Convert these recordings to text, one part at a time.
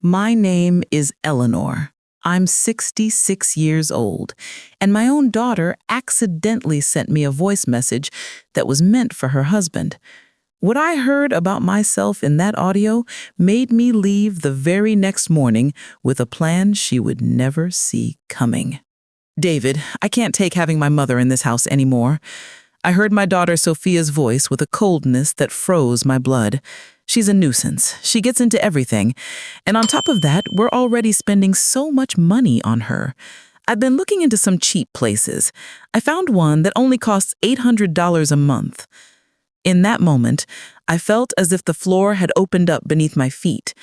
My name is Eleanor. I'm 66 years old, and my own daughter accidentally sent me a voice message that was meant for her husband. What I heard about myself in that audio made me leave the very next morning with a plan she would never see coming. David, I can't take having my mother in this house anymore. I heard my daughter Sophia's voice with a coldness that froze my blood. She's a nuisance. She gets into everything. And on top of that, we're already spending so much money on her. I've been looking into some cheap places. I found one that only costs $800 a month. In that moment, I felt as if the floor had opened up beneath my feet.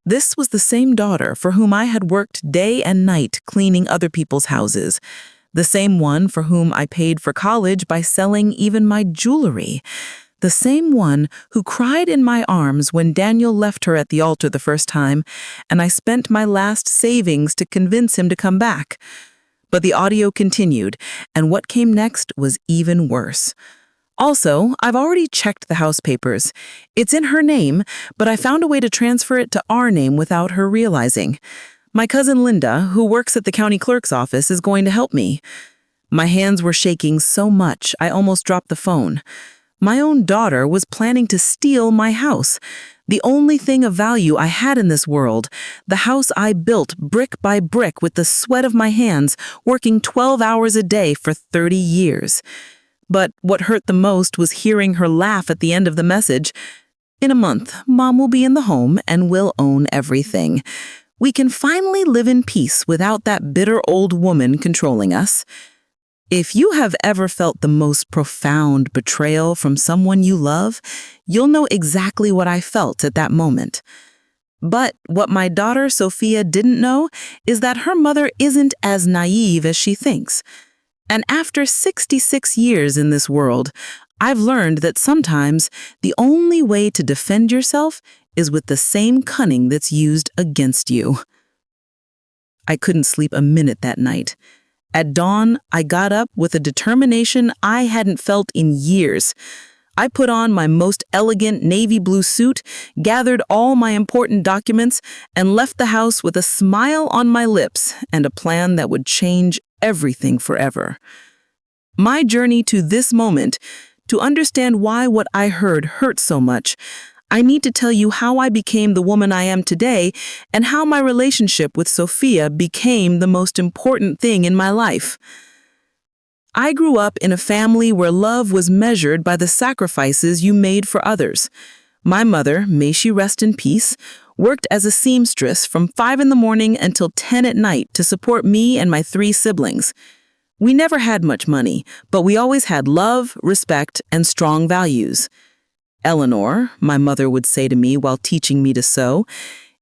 This was the same daughter for whom I had worked day and night cleaning other people's houses. The same one for whom I paid for college by selling even my jewelry. The same one who cried in my arms when Daniel left her at the altar the first time, and I spent my last savings to convince him to come back. But the audio continued, and what came next was even worse. Also, I've already checked the house papers. It's in her name, but I found a way to transfer it to our name without her realizing. My cousin Linda, who works at the county clerk's office, is going to help me. My hands were shaking so much I almost dropped the phone. My own daughter was planning to steal my house, the only thing of value I had in this world, the house I built brick by brick with the sweat of my hands, working 12 hours a day for 30 years. But what hurt the most was hearing her laugh at the end of the message. In a month, Mom will be in the home and will own everything. We can finally live in peace without that bitter old woman controlling us. If you have ever felt the most profound betrayal from someone you love, you'll know exactly what I felt at that moment. But what my daughter Sophia didn't know is that her mother isn't as naive as she thinks. And after 66 years in this world, I've learned that sometimes the only way to defend yourself is with the same cunning that's used against you. I couldn't sleep a minute that night. At dawn, I got up with a determination I hadn't felt in years. I put on my most elegant navy blue suit, gathered all my important documents, and left the house with a smile on my lips and a plan that would change everything forever. My journey to this moment, to understand why what I heard hurt so much, I need to tell you how I became the woman I am today and how my relationship with Sophia became the most important thing in my life. I grew up in a family where love was measured by the sacrifices you made for others. My mother, may she rest in peace, worked as a seamstress from 5 in the morning until 10 at night to support me and my 3 siblings. We never had much money, but we always had love, respect, and strong values. Eleanor, my mother would say to me while teaching me to sew,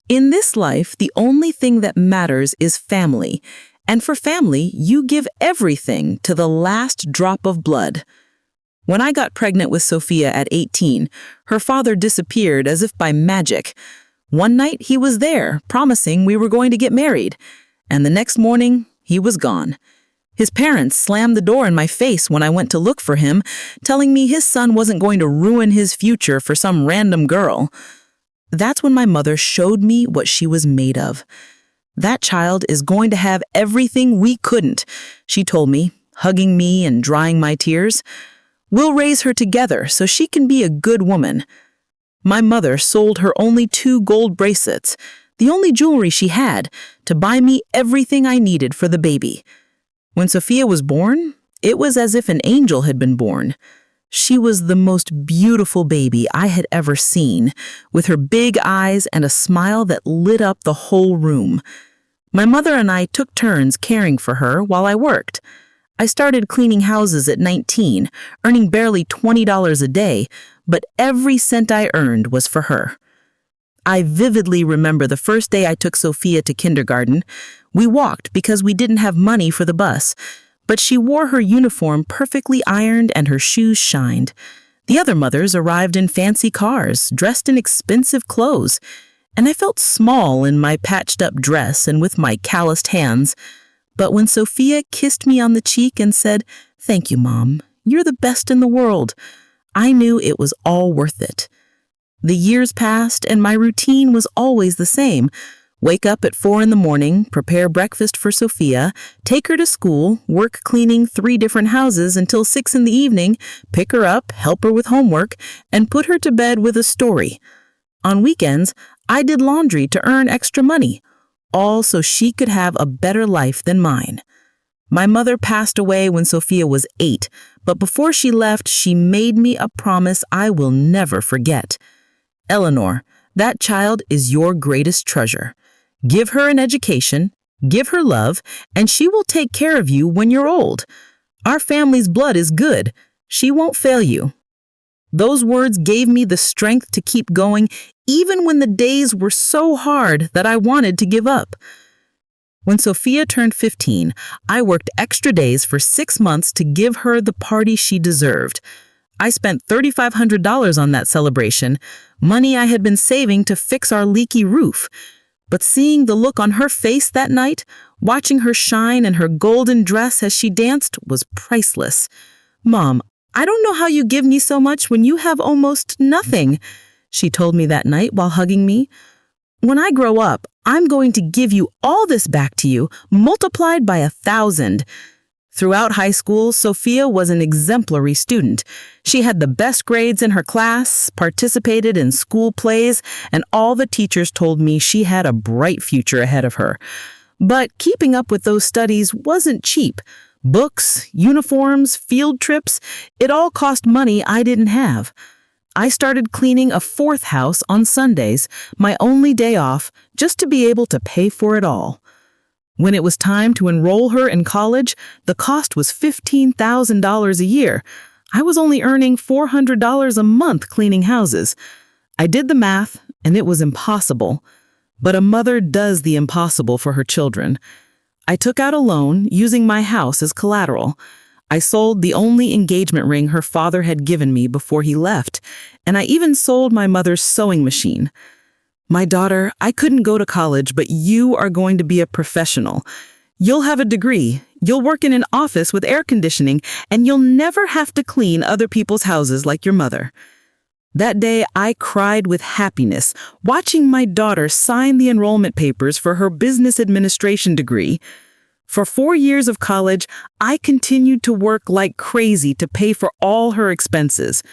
in this life, the only thing that matters is family. And for family, you give everything to the last drop of blood. When I got pregnant with Sophia at 18, her father disappeared as if by magic. One night, he was there, promising we were going to get married. And the next morning, he was gone. His parents slammed the door in my face when I went to look for him, telling me his son wasn't going to ruin his future for some random girl. That's when my mother showed me what she was made of. That child is going to have everything we couldn't, she told me, hugging me and drying my tears. We'll raise her together so she can be a good woman. My mother sold her only 2 gold bracelets, the only jewelry she had, to buy me everything I needed for the baby. When Sophia was born, it was as if an angel had been born. She was the most beautiful baby I had ever seen, with her big eyes and a smile that lit up the whole room. My mother and I took turns caring for her while I worked. I started cleaning houses at 19, earning barely $20 a day, but every cent I earned was for her. I vividly remember the first day I took Sophia to kindergarten. We walked because we didn't have money for the bus, but she wore her uniform perfectly ironed and her shoes shined. The other mothers arrived in fancy cars, dressed in expensive clothes, and I felt small in my patched-up dress and with my calloused hands. But when Sophia kissed me on the cheek and said, "Thank you, Mom, you're the best in the world," I knew it was all worth it. The years passed, and my routine was always the same. Wake up at 4 in the morning, prepare breakfast for Sophia, take her to school, work cleaning 3 different houses until 6 in the evening, pick her up, help her with homework, and put her to bed with a story. On weekends, I did laundry to earn extra money, all so she could have a better life than mine. My mother passed away when Sophia was 8, but before she left, she made me a promise I will never forget. Eleanor, that child is your greatest treasure. Give her an education, give her love, and she will take care of you when you're old. Our family's blood is good. She won't fail you. Those words gave me the strength to keep going, even when the days were so hard that I wanted to give up. When Sophia turned 15, I worked extra days for 6 months to give her the party she deserved. I spent $3,500 on that celebration, money I had been saving to fix our leaky roof. But seeing the look on her face that night, watching her shine in her golden dress as she danced, was priceless. "Mom, I don't know how you give me so much when you have almost nothing," she told me that night while hugging me. "When I grow up, I'm going to give you all this back to you, multiplied by 1,000. Throughout high school, Sophia was an exemplary student. She had the best grades in her class, participated in school plays, and all the teachers told me she had a bright future ahead of her. But keeping up with those studies wasn't cheap. Books, uniforms, field trips, it all cost money I didn't have. I started cleaning a 4th house on Sundays, my only day off, just to be able to pay for it all. When it was time to enroll her in college, the cost was $15,000 a year. I was only earning $400 a month cleaning houses. I did the math, and it was impossible. But a mother does the impossible for her children. I took out a loan using my house as collateral. I sold the only engagement ring her father had given me before he left, and I even sold my mother's sewing machine. "My daughter, I couldn't go to college, but you are going to be a professional. You'll have a degree, you'll work in an office with air conditioning, and you'll never have to clean other people's houses like your mother." That day, I cried with happiness, watching my daughter sign the enrollment papers for her business administration degree. For 4 years of college, I continued to work like crazy to pay for all her expenses.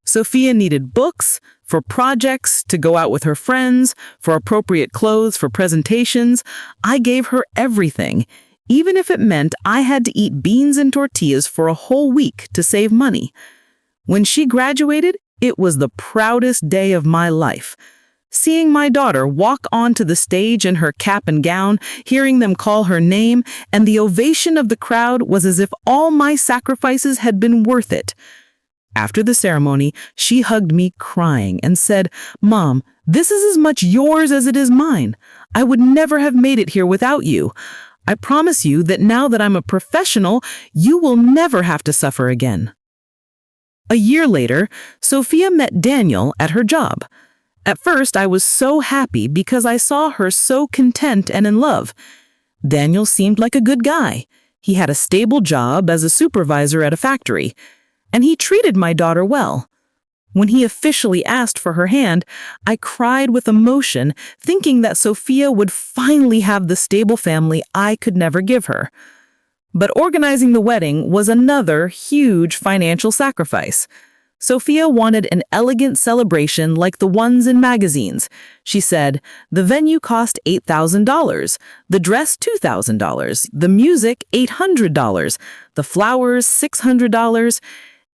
Sophia needed books, for projects, to go out with her friends, for appropriate clothes, for presentations. I gave her everything, even if it meant I had to eat beans and tortillas for a whole week to save money. When she graduated, it was the proudest day of my life. Seeing my daughter walk onto the stage in her cap and gown, hearing them call her name, and the ovation of the crowd was as if all my sacrifices had been worth it. After the ceremony, she hugged me crying and said, "Mom, this is as much yours as it is mine. I would never have made it here without you. I promise you that now that I'm a professional, you will never have to suffer again." A year later, Sophia met Daniel at her job. At first, I was so happy because I saw her so content and in love. Daniel seemed like a good guy. He had a stable job as a supervisor at a factory, and he treated my daughter well. When he officially asked for her hand, I cried with emotion, thinking that Sophia would finally have the stable family I could never give her. But organizing the wedding was another huge financial sacrifice. Sophia wanted an elegant celebration like the ones in magazines. She said, "The venue cost $8,000, the dress $2,000, the music $800, the flowers $600.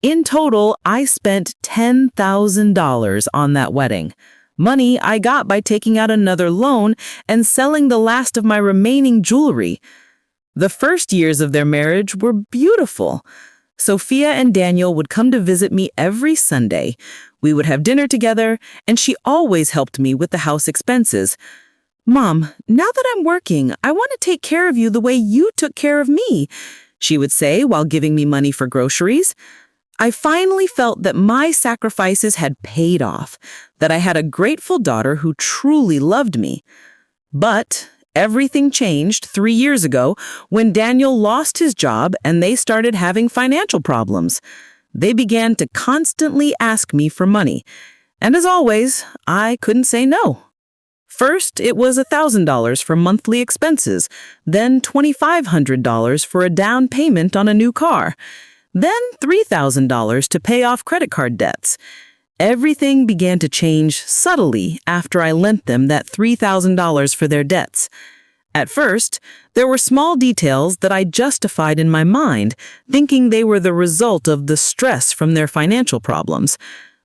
In total, I spent $10,000 on that wedding. Money I got by taking out another loan and selling the last of my remaining jewelry. The first years of their marriage were beautiful. Sophia and Daniel would come to visit me every Sunday. We would have dinner together, and she always helped me with the house expenses. "Mom, now that I'm working, I want to take care of you the way you took care of me," she would say while giving me money for groceries. I finally felt that my sacrifices had paid off, that I had a grateful daughter who truly loved me. But everything changed 3 years ago when Daniel lost his job and they started having financial problems. They began to constantly ask me for money, and as always, I couldn't say no. First, it was $1,000 for monthly expenses, then $2,500 for a down payment on a new car, then $3,000 to pay off credit card debts. Everything began to change subtly after I lent them that $3,000 for their debts. At first, there were small details that I justified in my mind, thinking they were the result of the stress from their financial problems.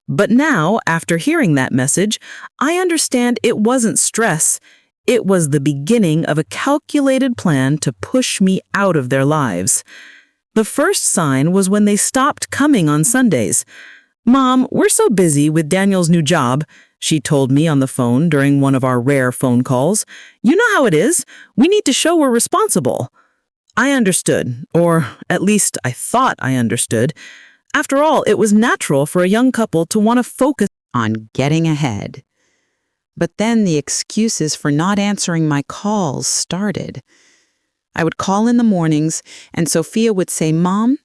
But now, after hearing that message, I understand it wasn't stress. It was the beginning of a calculated plan to push me out of their lives. The first sign was when they stopped coming on Sundays. "Mom, we're so busy with Daniel's new job," she told me on the phone during one of our rare phone calls. "You know how it is. We need to show we're responsible." I understood, or at least I thought I understood. After all, it was natural for a young couple to want to focus on getting ahead. But then the excuses for not answering my calls started. I would call in the mornings, and Sophia would say, "Mom,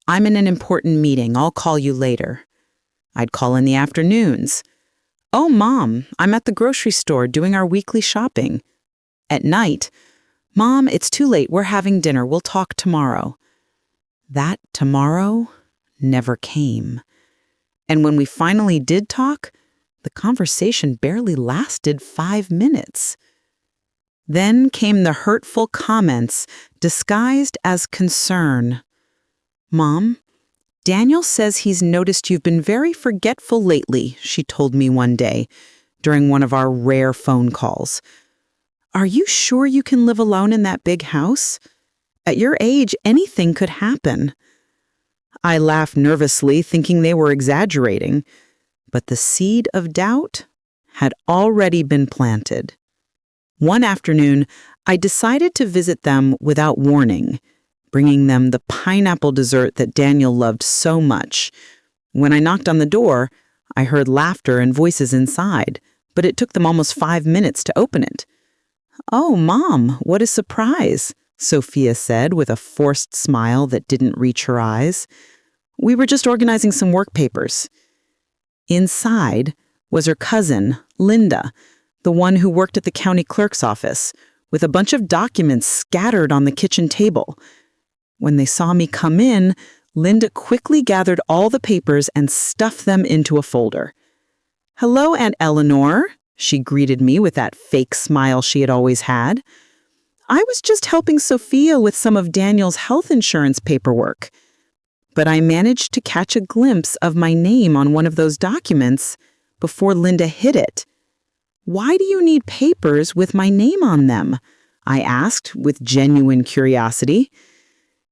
I'm in an important meeting. I'll call you later." I'd call in the afternoons. "Oh, Mom, I'm at the grocery store doing our weekly shopping." At night, "Mom, it's too late. We're having dinner. We'll talk tomorrow." That tomorrow never came. And when we finally did talk, the conversation barely lasted 5 minutes. Then came the hurtful comments disguised as concern. "Mom, Daniel says he's noticed you've been very forgetful lately," she told me one day during one of our rare phone calls. "Are you sure you can live alone in that big house? At your age, anything could happen." I laughed nervously, thinking they were exaggerating, but the seed of doubt had already been planted. One afternoon, I decided to visit them without warning, bringing them the pineapple dessert that Daniel loved so much. When I knocked on the door, I heard laughter and voices inside, but it took them almost 5 minutes to open it. "Oh, Mom, what a surprise," Sophia said with a forced smile that didn't reach her eyes. "We were just organizing some work papers." Inside was her cousin, Linda, the one who worked at the county clerk's office, with a bunch of documents scattered on the kitchen table. When they saw me come in, Linda quickly gathered all the papers and stuffed them into a folder. "Hello, Aunt Eleanor," she greeted me with that fake smile she had always had. "I was just helping Sophia with some of Daniel's health insurance paperwork." But I managed to catch a glimpse of my name on one of those documents before Linda hid it. "Why do you need papers with my name on them?" I asked with genuine curiosity.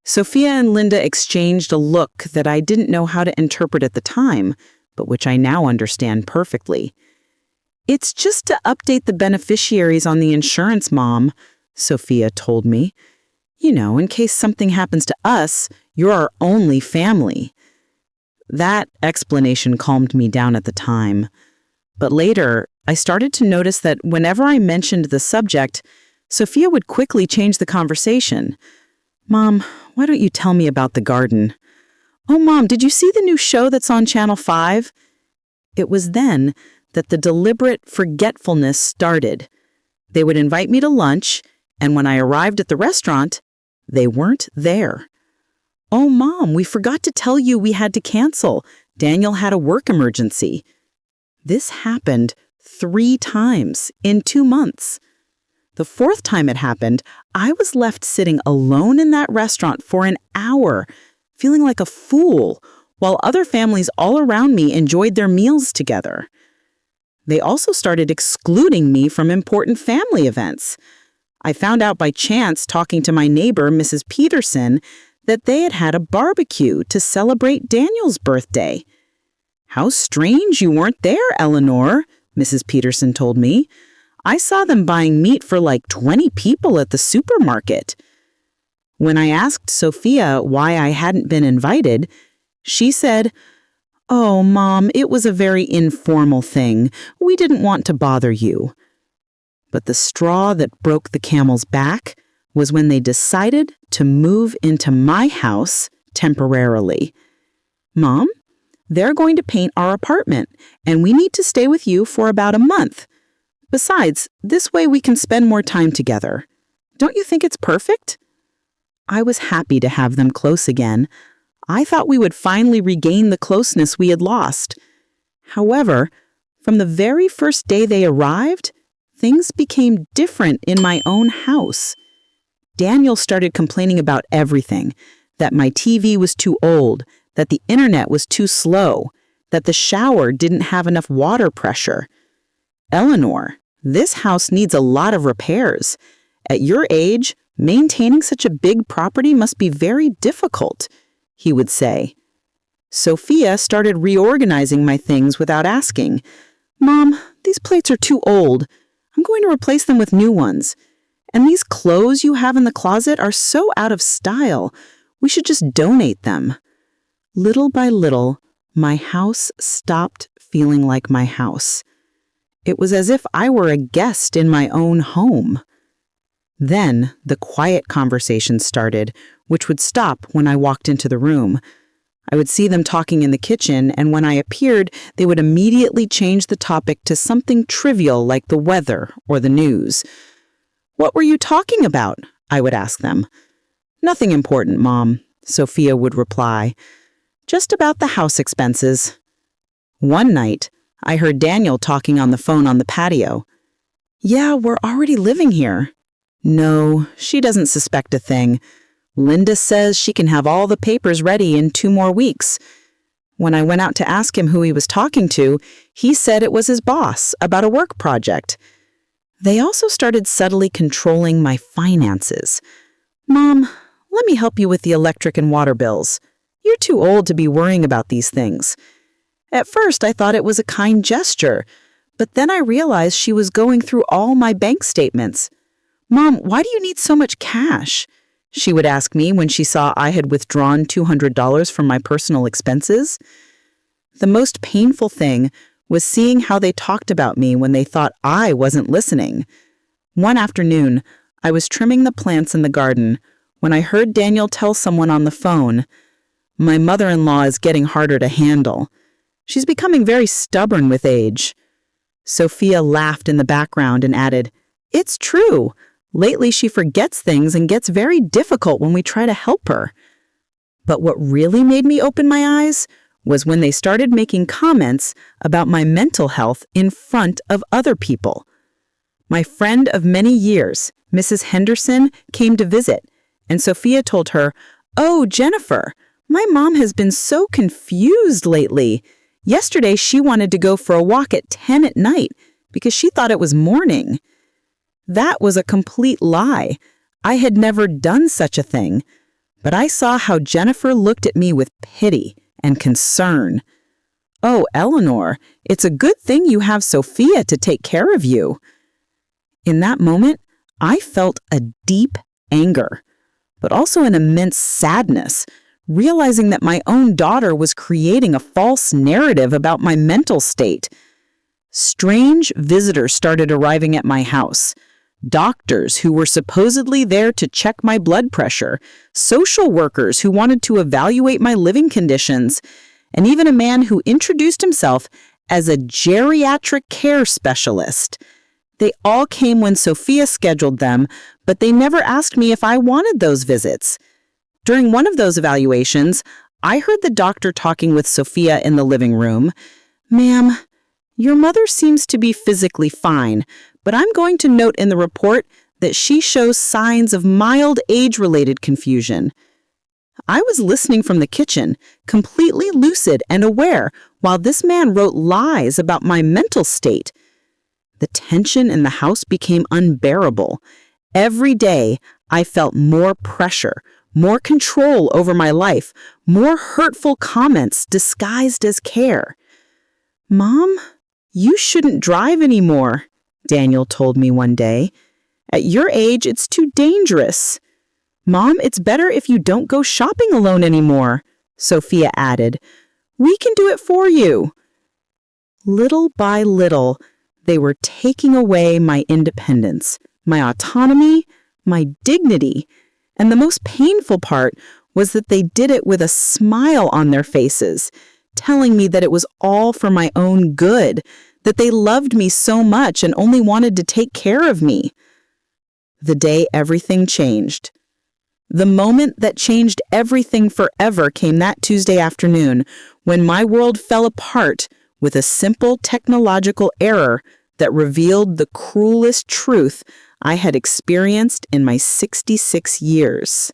Sophia and Linda exchanged a look that I didn't know how to interpret at the time, but which I now understand perfectly. "It's just to update the beneficiaries on the insurance, Mom," Sophia told me. "You know, in case something happens to us, you're our only family." That explanation calmed me down at the time. But later, I started to notice that whenever I mentioned the subject, Sophia would quickly change the conversation. "Mom, why don't you tell me about the garden?" "Oh, Mom, did you see the new show that's on Channel 5? It was then that the deliberate forgetfulness started. They would invite me to lunch, and when I arrived at the restaurant, they weren't there. "Oh, Mom, we forgot to tell you we had to cancel. Daniel had a work emergency." This happened 3 times in 2 months. The 4th time it happened, I was left sitting alone in that restaurant for an hour, feeling like a fool, while other families all around me enjoyed their meals together. They also started excluding me from important family events. I found out by chance talking to my neighbor, Mrs. Peterson, that they had had a barbecue to celebrate Daniel's birthday. "How strange you weren't there, Eleanor," Mrs. Peterson told me. "I saw them buying meat for like 20 people at the supermarket." When I asked Sophia why I hadn't been invited, she said, "Oh, Mom, it was a very informal thing. We didn't want to bother you." But the straw that broke the camel's back was when they decided to move into my house temporarily. "Mom, they're going to paint our apartment, and we need to stay with you for about a month. Besides, this way we can spend more time together. Don't you think it's perfect? I was happy to have them close again. I thought we would finally regain the closeness we had lost. However, from the very first day they arrived, things became different in my own house. Daniel started complaining about everything, that my TV was too old, that the internet was too slow, that the shower didn't have enough water pressure. Eleanor, this house needs a lot of repairs. At your age, maintaining such a big property must be very difficult, he would say. Sophia started reorganizing my things without asking. Mom, these plates are too old. I'm going to replace them with new ones. And these clothes you have in the closet are so out of style. We should just donate them. Little by little, my house stopped feeling like my house. It was as if I were a guest in my own home. Then the quiet conversation started, which would stop when I walked into the room. I would see them talking in the kitchen, and when I appeared, they would immediately change the topic to something trivial like the weather or the news. What were you talking about? I would ask them. Nothing important, Mom, Sophia would reply. Just about the house expenses. One night, I heard Daniel talking on the phone on the patio. Yeah, we're already living here. No, she doesn't suspect a thing. Linda says she can have all the papers ready in 2 more weeks. When I went out to ask him who he was talking to, he said it was his boss about a work project. They also started subtly controlling my finances. Mom, let me help you with the electric and water bills. You're too old to be worrying about these things. At first, I thought it was a kind gesture, but then I realized she was going through all my bank statements. Mom, why do you need so much cash? She would ask me when she saw I had withdrawn $200 from my personal expenses. The most painful thing was seeing how they talked about me when they thought I wasn't listening. One afternoon, I was trimming the plants in the garden when I heard Daniel tell someone on the phone, "My mother-in-law is getting harder to handle. She's becoming very stubborn with age." Sophia laughed in the background and added, "It's true. Lately she forgets things and gets very difficult when we try to help her." But what really made me open my eyes was when they started making comments about my mental health in front of other people. My friend of many years, Mrs. Henderson, came to visit, and Sophia told her, "Oh, Jennifer, my mom has been so confused lately. Yesterday she wanted to go for a walk at 10 at night because she thought it was morning." That was a complete lie. I had never done such a thing, but I saw how Jennifer looked at me with pity and concern. "Oh, Eleanor, it's a good thing you have Sophia to take care of you." In that moment, I felt a deep anger, but also an immense sadness, realizing that my own daughter was creating a false narrative about my mental state. Strange visitors started arriving at my house. Doctors who were supposedly there to check my blood pressure, social workers who wanted to evaluate my living conditions, and even a man who introduced himself as a geriatric care specialist. They all came when Sophia scheduled them, but they never asked me if I wanted those visits. During one of those evaluations, I heard the doctor talking with Sophia in the living room. "Ma'am, your mother seems to be physically fine, but I'm going to note in the report that she shows signs of mild age-related confusion." I was listening from the kitchen, completely lucid and aware, while this man wrote lies about my mental state. The tension in the house became unbearable. Every day, I felt more pressure, more control over my life, more hurtful comments disguised as care. "Mom, you shouldn't drive anymore," Daniel told me one day. "At your age, it's too dangerous." "Mom, it's better if you don't go shopping alone anymore," Sophia added. "We can do it for you." Little by little, they were taking away my independence, my autonomy, my dignity, and the most painful part was that they did it with a smile on their faces, telling me that it was all for my own good, that they loved me so much and only wanted to take care of me. The day everything changed. The moment that changed everything forever came that Tuesday afternoon when my world fell apart with a simple technological error that revealed the cruelest truth I had experienced in my 66 years.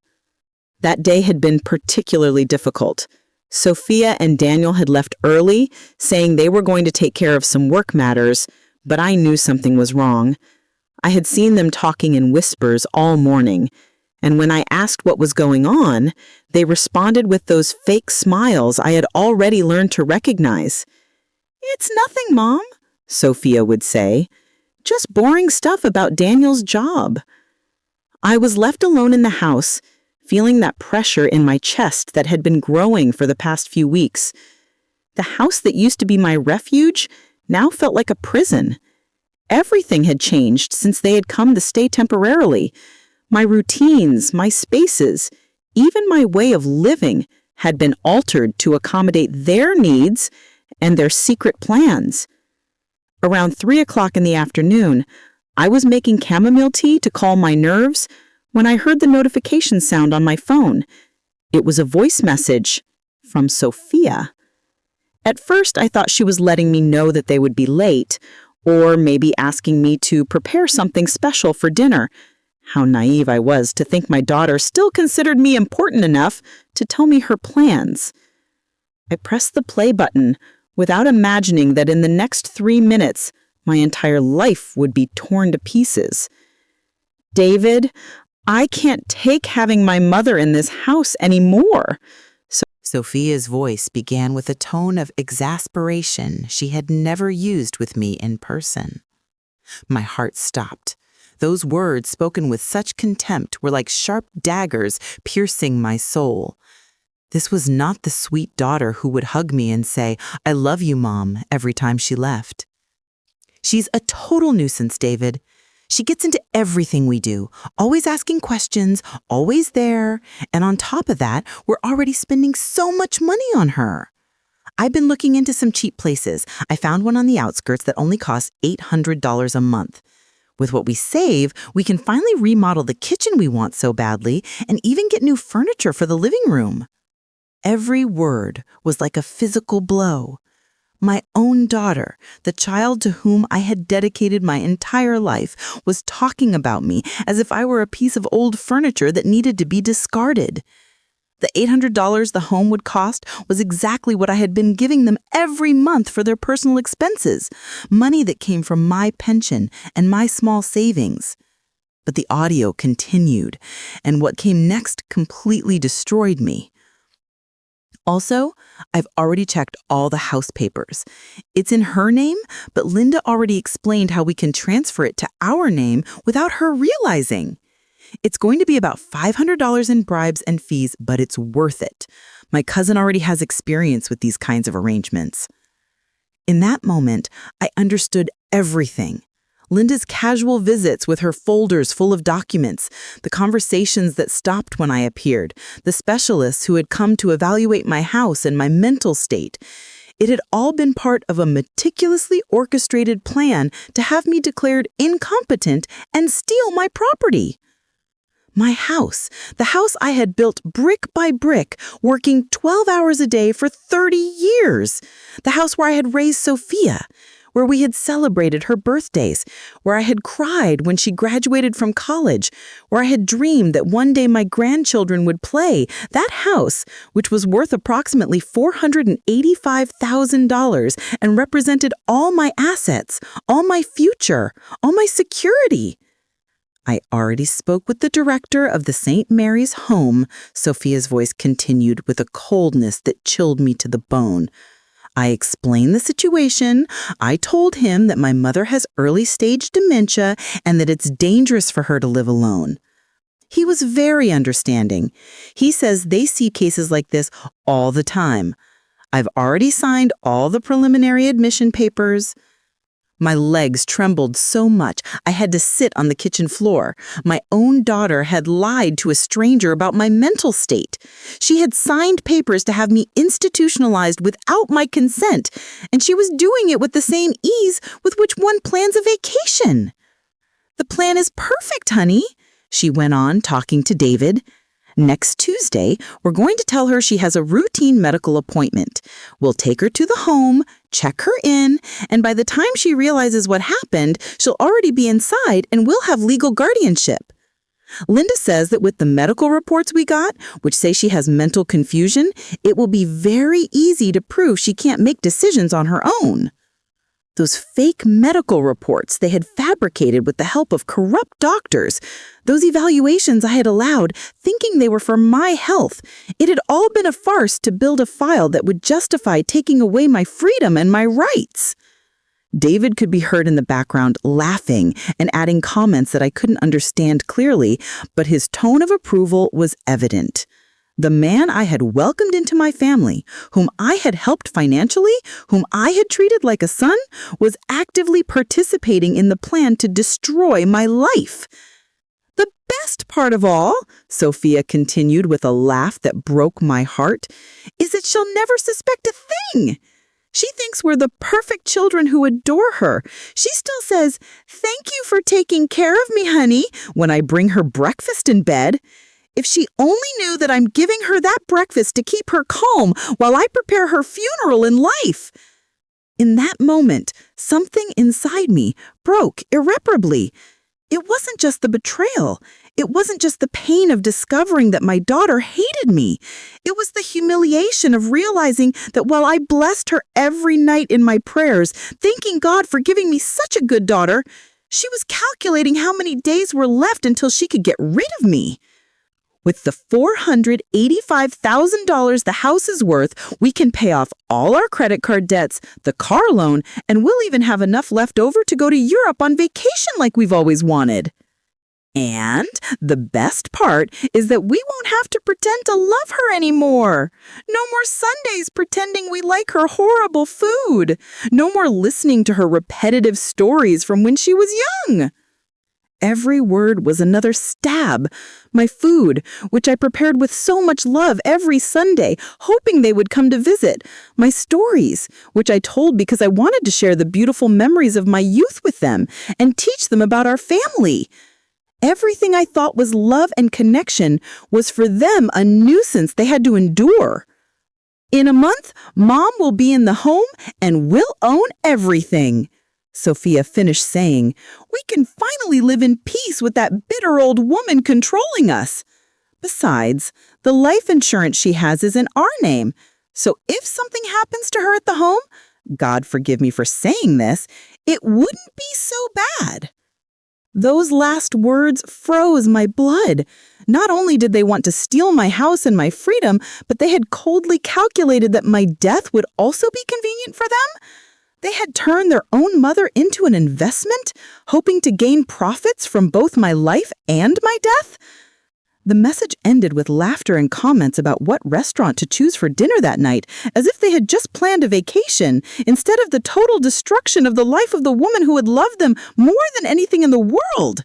That day had been particularly difficult. Sophia and Daniel had left early, saying they were going to take care of some work matters, but I knew something was wrong. I had seen them talking in whispers all morning, and when I asked what was going on, they responded with those fake smiles I had already learned to recognize. "It's nothing, Mom," Sophia would say. "Just boring stuff about Daniel's job." I was left alone in the house, feeling that pressure in my chest that had been growing for the past few weeks. The house that used to be my refuge now felt like a prison. Everything had changed since they had come to stay temporarily. My routines, my spaces, even my way of living had been altered to accommodate their needs and their secret plans. Around 3 o'clock in the afternoon, I was making chamomile tea to calm my nerves when I heard the notification sound on my phone. It was a voice message from Sophia. At first, I thought she was letting me know that they would be late, or maybe asking me to prepare something special for dinner. How naive I was to think my daughter still considered me important enough to tell me her plans. I pressed the play button without imagining that in the next 3 minutes, my entire life would be torn to pieces. "David, I can't take having my mother in this house anymore." Sophia's voice began with a tone of exasperation she had never used with me in person. My heart stopped. Those words, spoken with such contempt, were like sharp daggers piercing my soul. This was not the sweet daughter who would hug me and say, "I love you, Mom," every time she left. "She's a total nuisance, David. She gets into everything we do, always asking questions, always there, and on top of that, we're already spending so much money on her. I've been looking into some cheap places. I found one on the outskirts that only costs $800 a month. With what we save, we can finally remodel the kitchen we want so badly and even get new furniture for the living room." Every word was like a physical blow. My own daughter, the child to whom I had dedicated my entire life, was talking about me as if I were a piece of old furniture that needed to be discarded. The $800 the home would cost was exactly what I had been giving them every month for their personal expenses, money that came from my pension and my small savings. But the audio continued, and what came next completely destroyed me. Also, I've already checked all the house papers. It's in her name, but Linda already explained how we can transfer it to our name without her realizing. It's going to be about $500 in bribes and fees, but it's worth it. My cousin already has experience with these kinds of arrangements. In that moment, I understood everything. Linda's casual visits with her folders full of documents, the conversations that stopped when I appeared, the specialists who had come to evaluate my house and my mental state. It had all been part of a meticulously orchestrated plan to have me declared incompetent and steal my property. My house, the house I had built brick by brick, working 12 hours a day for 30 years. The house where I had raised Sophia, where we had celebrated her birthdays, where I had cried when she graduated from college, where I had dreamed that one day my grandchildren would play. That house, which was worth approximately $485,000 and represented all my assets, all my future, all my security. I already spoke with the director of the St. Mary's Home, Sophia's voice continued with a coldness that chilled me to the bone. I explained the situation. I told him that my mother has early-stage dementia and that it's dangerous for her to live alone. He was very understanding. He says they see cases like this all the time. I've already signed all the preliminary admission papers. My legs trembled so much I had to sit on the kitchen floor. My own daughter had lied to a stranger about my mental state. She had signed papers to have me institutionalized without my consent, and she was doing it with the same ease with which one plans a vacation. "The plan is perfect, honey," she went on, talking to David. "Next Tuesday, we're going to tell her she has a routine medical appointment. We'll take her to the home, check her in, and by the time she realizes what happened, she'll already be inside and we'll have legal guardianship. Linda says that with the medical reports we got, which say she has mental confusion, it will be very easy to prove she can't make decisions on her own." Those fake medical reports they had fabricated with the help of corrupt doctors, those evaluations I had allowed, thinking they were for my health, it had all been a farce to build a file that would justify taking away my freedom and my rights. David could be heard in the background laughing and adding comments that I couldn't understand clearly, but his tone of approval was evident. The man I had welcomed into my family, whom I had helped financially, whom I had treated like a son, was actively participating in the plan to destroy my life. "The best part of all," Sophia continued with a laugh that broke my heart, "is that she'll never suspect a thing. She thinks we're the perfect children who adore her. She still says, 'Thank you for taking care of me, honey,' when I bring her breakfast in bed. If she only knew that I'm giving her that breakfast to keep her calm while I prepare her funeral in life." In that moment, something inside me broke irreparably. It wasn't just the betrayal. It wasn't just the pain of discovering that my daughter hated me. It was the humiliation of realizing that while I blessed her every night in my prayers, thanking God for giving me such a good daughter, she was calculating how many days were left until she could get rid of me. "With the $485,000 the house is worth, we can pay off all our credit card debts, the car loan, and we'll even have enough left over to go to Europe on vacation like we've always wanted. And the best part is that we won't have to pretend to love her anymore. No more Sundays pretending we like her horrible food. No more listening to her repetitive stories from when she was young." Every word was another stab. My food, which I prepared with so much love every Sunday, hoping they would come to visit. My stories, which I told because I wanted to share the beautiful memories of my youth with them and teach them about our family. Everything I thought was love and connection was for them a nuisance they had to endure. "In a month, Mom will be in the home and we'll own everything," Sophia finished saying. "We can finally live in peace with that bitter old woman controlling us. Besides, the life insurance she has is in our name, so if something happens to her at the home, God forgive me for saying this, it wouldn't be so bad." Those last words froze my blood. Not only did they want to steal my house and my freedom, but they had coldly calculated that my death would also be convenient for them. They had turned their own mother into an investment, hoping to gain profits from both my life and my death. The message ended with laughter and comments about what restaurant to choose for dinner that night, as if they had just planned a vacation, instead of the total destruction of the life of the woman who had loved them more than anything in the world.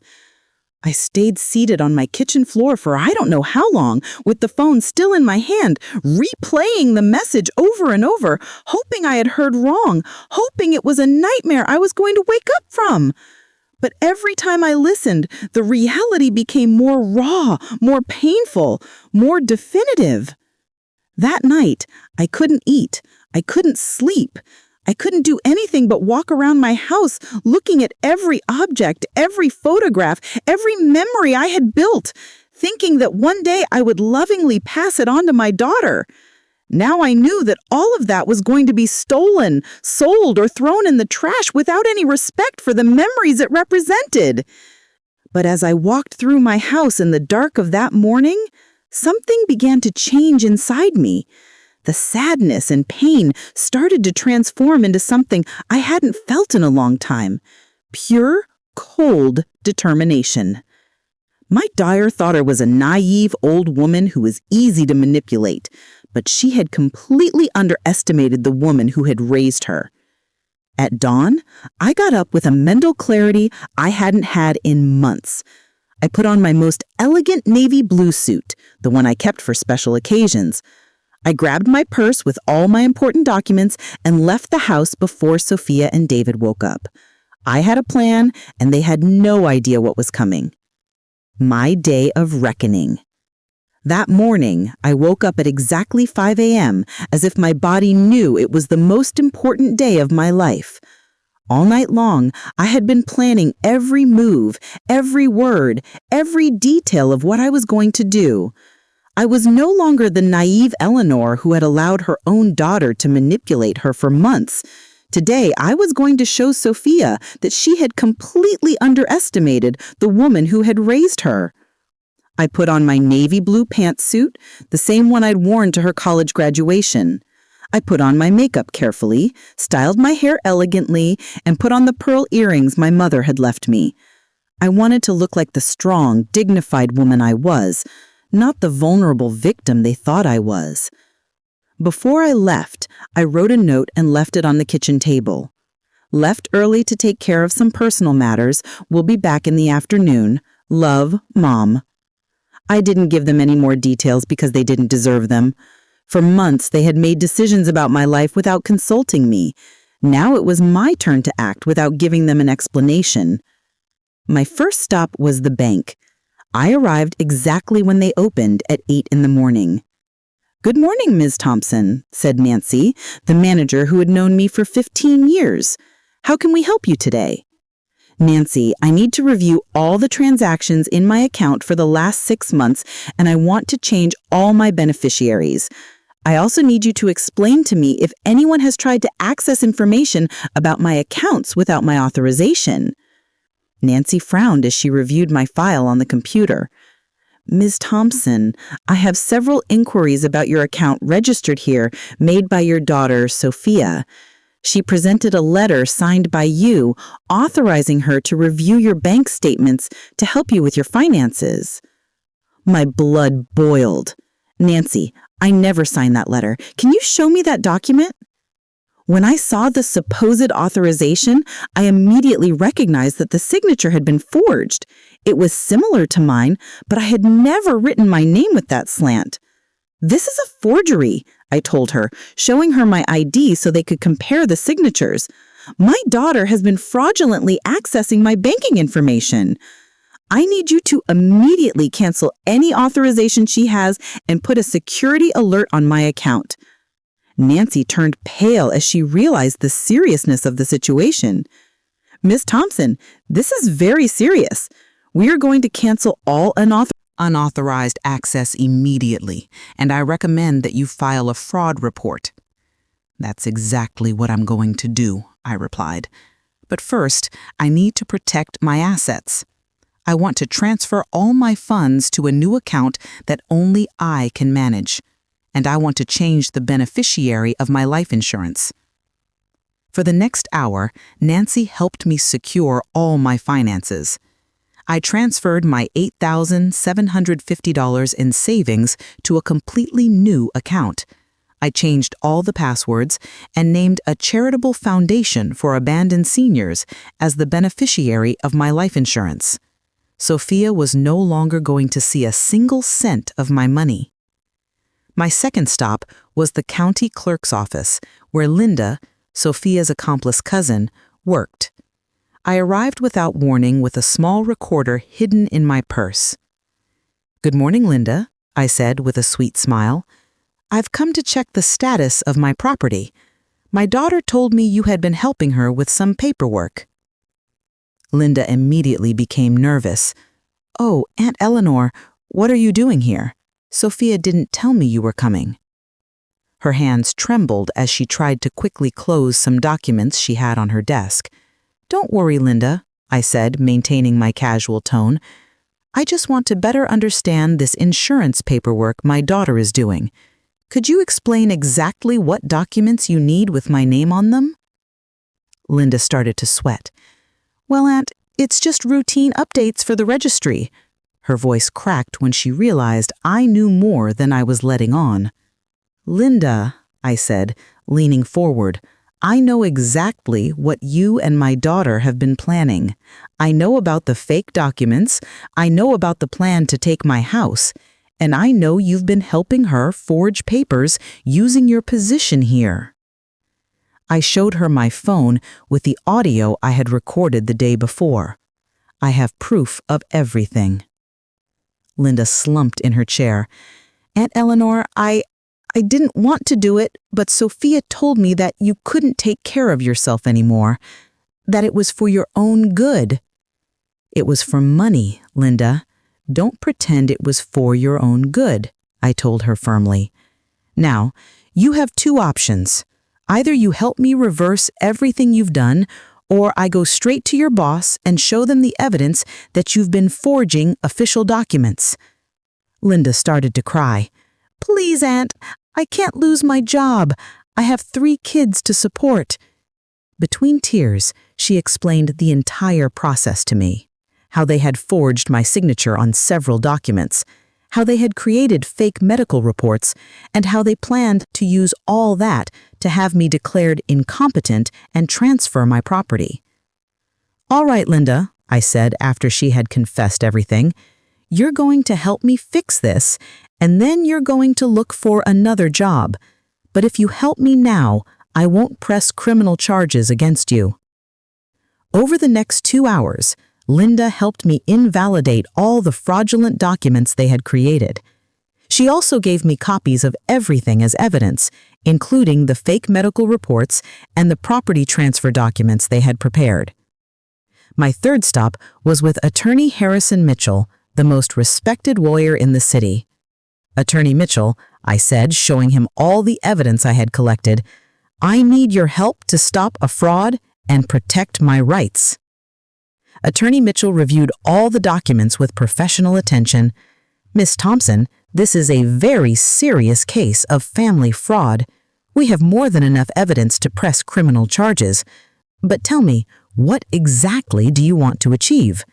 I stayed seated on my kitchen floor for I don't know how long, with the phone still in my hand, replaying the message over and over, hoping I had heard wrong, hoping it was a nightmare I was going to wake up from. But every time I listened, the reality became more raw, more painful, more definitive. That night, I couldn't eat, I couldn't sleep. I couldn't do anything but walk around my house looking at every object, every photograph, every memory I had built, thinking that one day I would lovingly pass it on to my daughter. Now I knew that all of that was going to be stolen, sold, or thrown in the trash without any respect for the memories it represented. But as I walked through my house in the dark of that morning, something began to change inside me. The sadness and pain started to transform into something I hadn't felt in a long time. Pure, cold determination. My dire thought her was a naive old woman who was easy to manipulate, but she had completely underestimated the woman who had raised her. At dawn, I got up with a mental clarity I hadn't had in months. I put on my most elegant navy blue suit, the one I kept for special occasions. I grabbed my purse with all my important documents and left the house before Sophia and David woke up. I had a plan, and they had no idea what was coming. My day of reckoning. That morning, I woke up at exactly 5 a.m., as if my body knew it was the most important day of my life. All night long, I had been planning every move, every word, every detail of what I was going to do. I was no longer the naive Eleanor who had allowed her own daughter to manipulate her for months. Today, I was going to show Sophia that she had completely underestimated the woman who had raised her. I put on my navy blue pantsuit, the same one I'd worn to her college graduation. I put on my makeup carefully, styled my hair elegantly, and put on the pearl earrings my mother had left me. I wanted to look like the strong, dignified woman I was, not the vulnerable victim they thought I was. Before I left, I wrote a note and left it on the kitchen table. Left early to take care of some personal matters. Will be back in the afternoon. Love, Mom. I didn't give them any more details because they didn't deserve them. For months, they had made decisions about my life without consulting me. Now it was my turn to act without giving them an explanation. My first stop was the bank. I arrived exactly when they opened at 8 in the morning. "Good morning, Ms. Thompson," said Nancy, the manager who had known me for 15 years. "How can we help you today?" "Nancy, I need to review all the transactions in my account for the last 6 months, and I want to change all my beneficiaries. I also need you to explain to me if anyone has tried to access information about my accounts without my authorization." Nancy frowned as she reviewed my file on the computer. "Ms. Thompson, I have several inquiries about your account registered here made by your daughter, Sophia. She presented a letter signed by you authorizing her to review your bank statements to help you with your finances." My blood boiled. "Nancy, I never signed that letter. Can you show me that document?" When I saw the supposed authorization, I immediately recognized that the signature had been forged. It was similar to mine, but I had never written my name with that slant. "This is a forgery," I told her, showing her my ID so they could compare the signatures. "My daughter has been fraudulently accessing my banking information. I need you to immediately cancel any authorization she has and put a security alert on my account." Nancy turned pale as she realized the seriousness of the situation. "Ms. Thompson, this is very serious. We are going to cancel all Unauthorized access immediately, and I recommend that you file a fraud report." "That's exactly what I'm going to do," I replied. "But first, I need to protect my assets. I want to transfer all my funds to a new account that only I can manage, and I want to change the beneficiary of my life insurance." For the next hour, Nancy helped me secure all my finances. I transferred my $8,750 in savings to a completely new account. I changed all the passwords and named a charitable foundation for abandoned seniors as the beneficiary of my life insurance. Sophia was no longer going to see a single cent of my money. My second stop was the county clerk's office, where Linda, Sophia's accomplice cousin, worked. I arrived without warning with a small recorder hidden in my purse. "Good morning, Linda," I said with a sweet smile. "I've come to check the status of my property. My daughter told me you had been helping her with some paperwork." Linda immediately became nervous. "Oh, Aunt Eleanor, what are you doing here? Sophia didn't tell me you were coming." Her hands trembled as she tried to quickly close some documents she had on her desk. "Don't worry, Linda," I said, maintaining my casual tone. "I just want to better understand this insurance paperwork my daughter is doing. Could you explain exactly what documents you need with my name on them?" Linda started to sweat. "Well, Aunt, it's just routine updates for the registry." Her voice cracked when she realized I knew more than I was letting on. "Linda," I said, leaning forward, I know exactly what you and my daughter have been planning. I know about the fake documents, I know about the plan to take my house, and I know you've been helping her forge papers using your position here. I showed her my phone with the audio I had recorded the day before. I have proof of everything. Linda slumped in her chair. Aunt Eleanor, I didn't want to do it, but Sophia told me that you couldn't take care of yourself anymore, that it was for your own good. It was for money, Linda. Don't pretend it was for your own good, I told her firmly. Now, you have two options. Either you help me reverse everything you've done, or I go straight to your boss and show them the evidence that you've been forging official documents. Linda started to cry. Please, Aunt, I can't lose my job. I have 3 kids to support. Between tears, she explained the entire process to me. How they had forged my signature on several documents, how they had created fake medical reports, and how they planned to use all that to have me declared incompetent and transfer my property. All right, Linda, I said after she had confessed everything, you're going to help me fix this, and then you're going to look for another job. But if you help me now, I won't press criminal charges against you. Over the next 2 hours, Linda helped me invalidate all the fraudulent documents they had created. She also gave me copies of everything as evidence, including the fake medical reports and the property transfer documents they had prepared. My third stop was with Attorney Harrison Mitchell, the most respected lawyer in the city. Attorney Mitchell, I said, showing him all the evidence I had collected, I need your help to stop a fraud and protect my rights. Attorney Mitchell reviewed all the documents with professional attention. Miss Thompson, this is a very serious case of family fraud. We have more than enough evidence to press criminal charges. But tell me, what exactly do you want to achieve?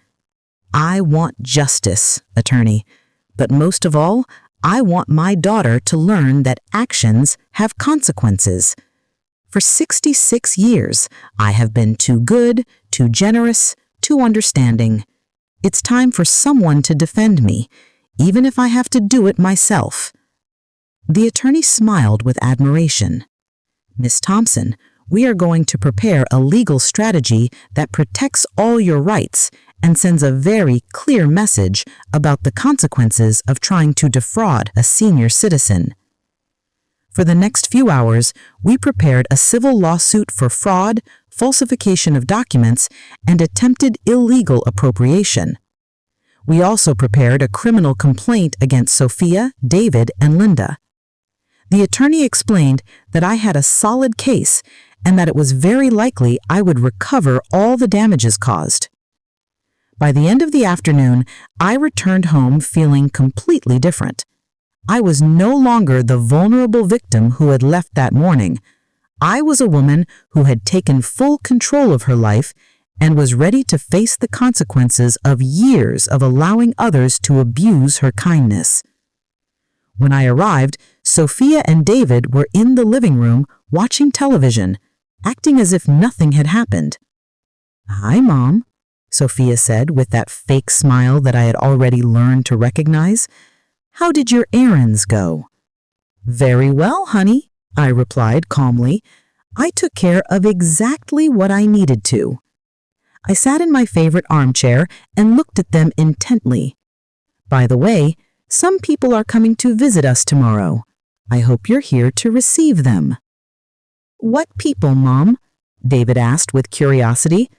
I want justice, attorney. But most of all, I want my daughter to learn that actions have consequences. For 66 years, I have been too good, too generous, too understanding. It's time for someone to defend me, even if I have to do it myself. The attorney smiled with admiration. Miss Thompson, we are going to prepare a legal strategy that protects all your rights and sends a very clear message about the consequences of trying to defraud a senior citizen. For the next few hours, we prepared a civil lawsuit for fraud, falsification of documents, and attempted illegal appropriation. We also prepared a criminal complaint against Sophia, David, and Linda. The attorney explained that I had a solid case and that it was very likely I would recover all the damages caused. By the end of the afternoon, I returned home feeling completely different. I was no longer the vulnerable victim who had left that morning. I was a woman who had taken full control of her life and was ready to face the consequences of years of allowing others to abuse her kindness. When I arrived, Sophia and David were in the living room watching television, acting as if nothing had happened. "Hi, Mom," Sophia said with that fake smile that I had already learned to recognize. "How did your errands go?" "Very well, honey," I replied calmly. "I took care of exactly what I needed to." I sat in my favorite armchair and looked at them intently. "By the way, some people are coming to visit us tomorrow. I hope you're here to receive them." "What people, Mom?" David asked with curiosity.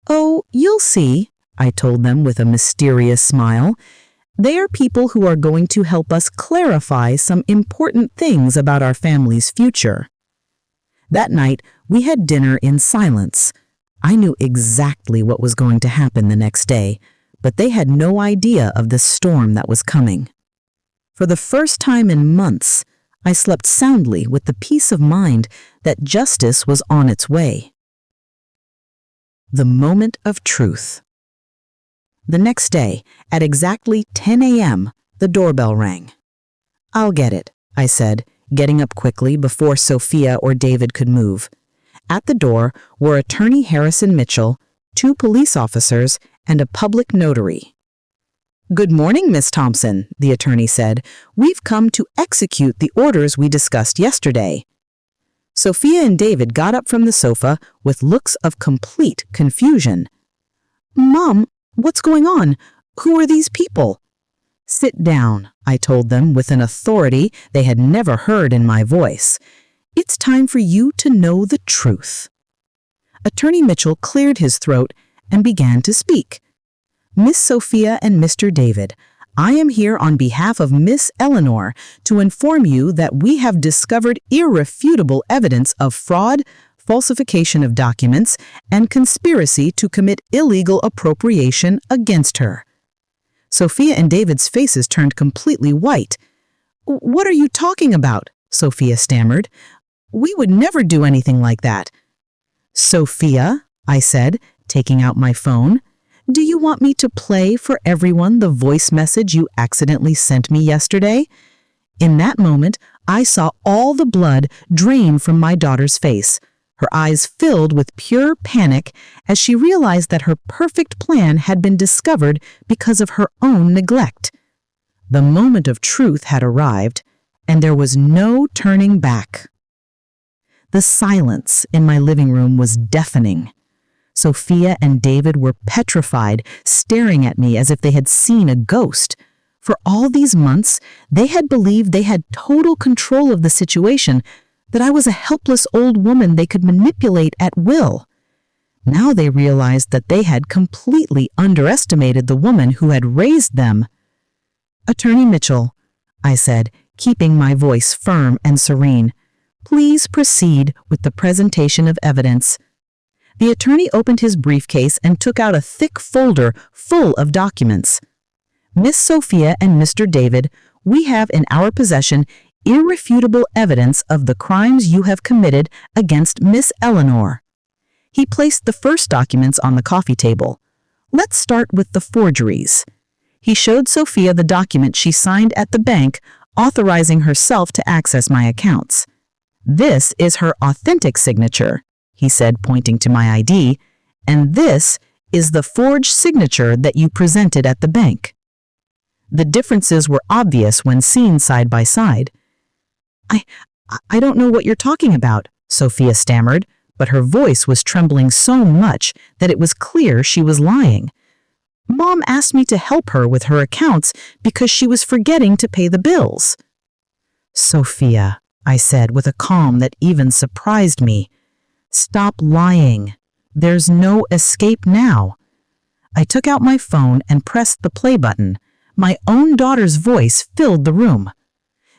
"Oh, you'll see," I told them with a mysterious smile. "They are people who are going to help us clarify some important things about our family's future." That night, we had dinner in silence. I knew exactly what was going to happen the next day, but they had no idea of the storm that was coming. For the first time in months, I slept soundly with the peace of mind that justice was on its way. The moment of truth. The next day, at exactly 10 a.m., the doorbell rang. "I'll get it," I said, getting up quickly before Sophia or David could move. At the door were Attorney Harrison Mitchell, 2 police officers, and a public notary. "Good morning, Miss Thompson," the attorney said. "We've come to execute the orders we discussed yesterday." Sophia and David got up from the sofa with looks of complete confusion. "Mom, what's going on? Who are these people?" "Sit down," I told them with an authority they had never heard in my voice. "It's time for you to know the truth." Attorney Mitchell cleared his throat and began to speak. "Miss Sophia and Mr. David, I am here on behalf of Miss Eleanor to inform you that we have discovered irrefutable evidence of fraud, falsification of documents, and conspiracy to commit illegal appropriation against her." Sophia and David's faces turned completely white. "What are you talking about?" Sophia stammered. "We would never do anything like that." "Sophia," I said, taking out my phone, "do you want me to play for everyone the voice message you accidentally sent me yesterday?" In that moment, I saw all the blood drain from my daughter's face. Her eyes filled with pure panic as she realized that her perfect plan had been discovered because of her own neglect. The moment of truth had arrived, and there was no turning back. The silence in my living room was deafening. Sophia and David were petrified, staring at me as if they had seen a ghost. For all these months, they had believed they had total control of the situation, that I was a helpless old woman they could manipulate at will. Now they realized that they had completely underestimated the woman who had raised them. "Attorney Mitchell," I said, keeping my voice firm and serene, "please proceed with the presentation of evidence." The attorney opened his briefcase and took out a thick folder full of documents. "Miss Sophia and Mr. David, we have in our possession irrefutable evidence of the crimes you have committed against Miss Eleanor." He placed the first documents on the coffee table. "Let's start with the forgeries." He showed Sophia the document she signed at the bank authorizing herself to access my accounts. "This is her authentic signature," he said, pointing to my ID, "and this is the forged signature that you presented at the bank." The differences were obvious when seen side by side. I don't know what you're talking about," Sophia stammered, but her voice was trembling so much that it was clear she was lying. "Mom asked me to help her with her accounts because she was forgetting to pay the bills." "Sophia," I said with a calm that even surprised me, "stop lying. There's no escape now." I took out my phone and pressed the play button. My own daughter's voice filled the room.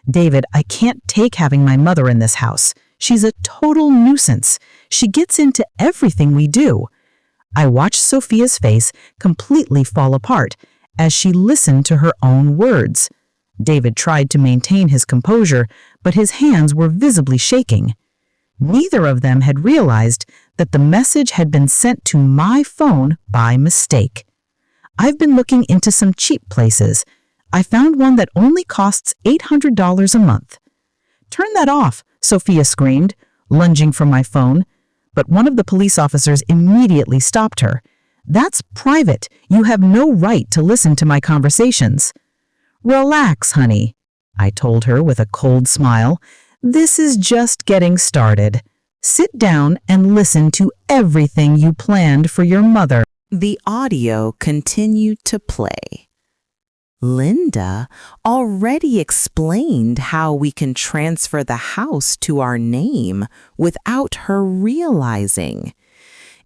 "David, I can't take having my mother in this house. She's a total nuisance. She gets into everything we do." I watched Sophia's face completely fall apart as she listened to her own words. David tried to maintain his composure, but his hands were visibly shaking. Neither of them had realized that the message had been sent to my phone by mistake. "I've been looking into some cheap places. I found one that only costs $800 a month." "Turn that off," Sophia screamed, lunging for my phone. But one of the police officers immediately stopped her. "That's private. You have no right to listen to my conversations." "Relax, honey," I told her with a cold smile. "This is just getting started. Sit down and listen to everything you planned for your mother." The audio continued to play. Linda already explained how we can transfer the house to our name without her realizing.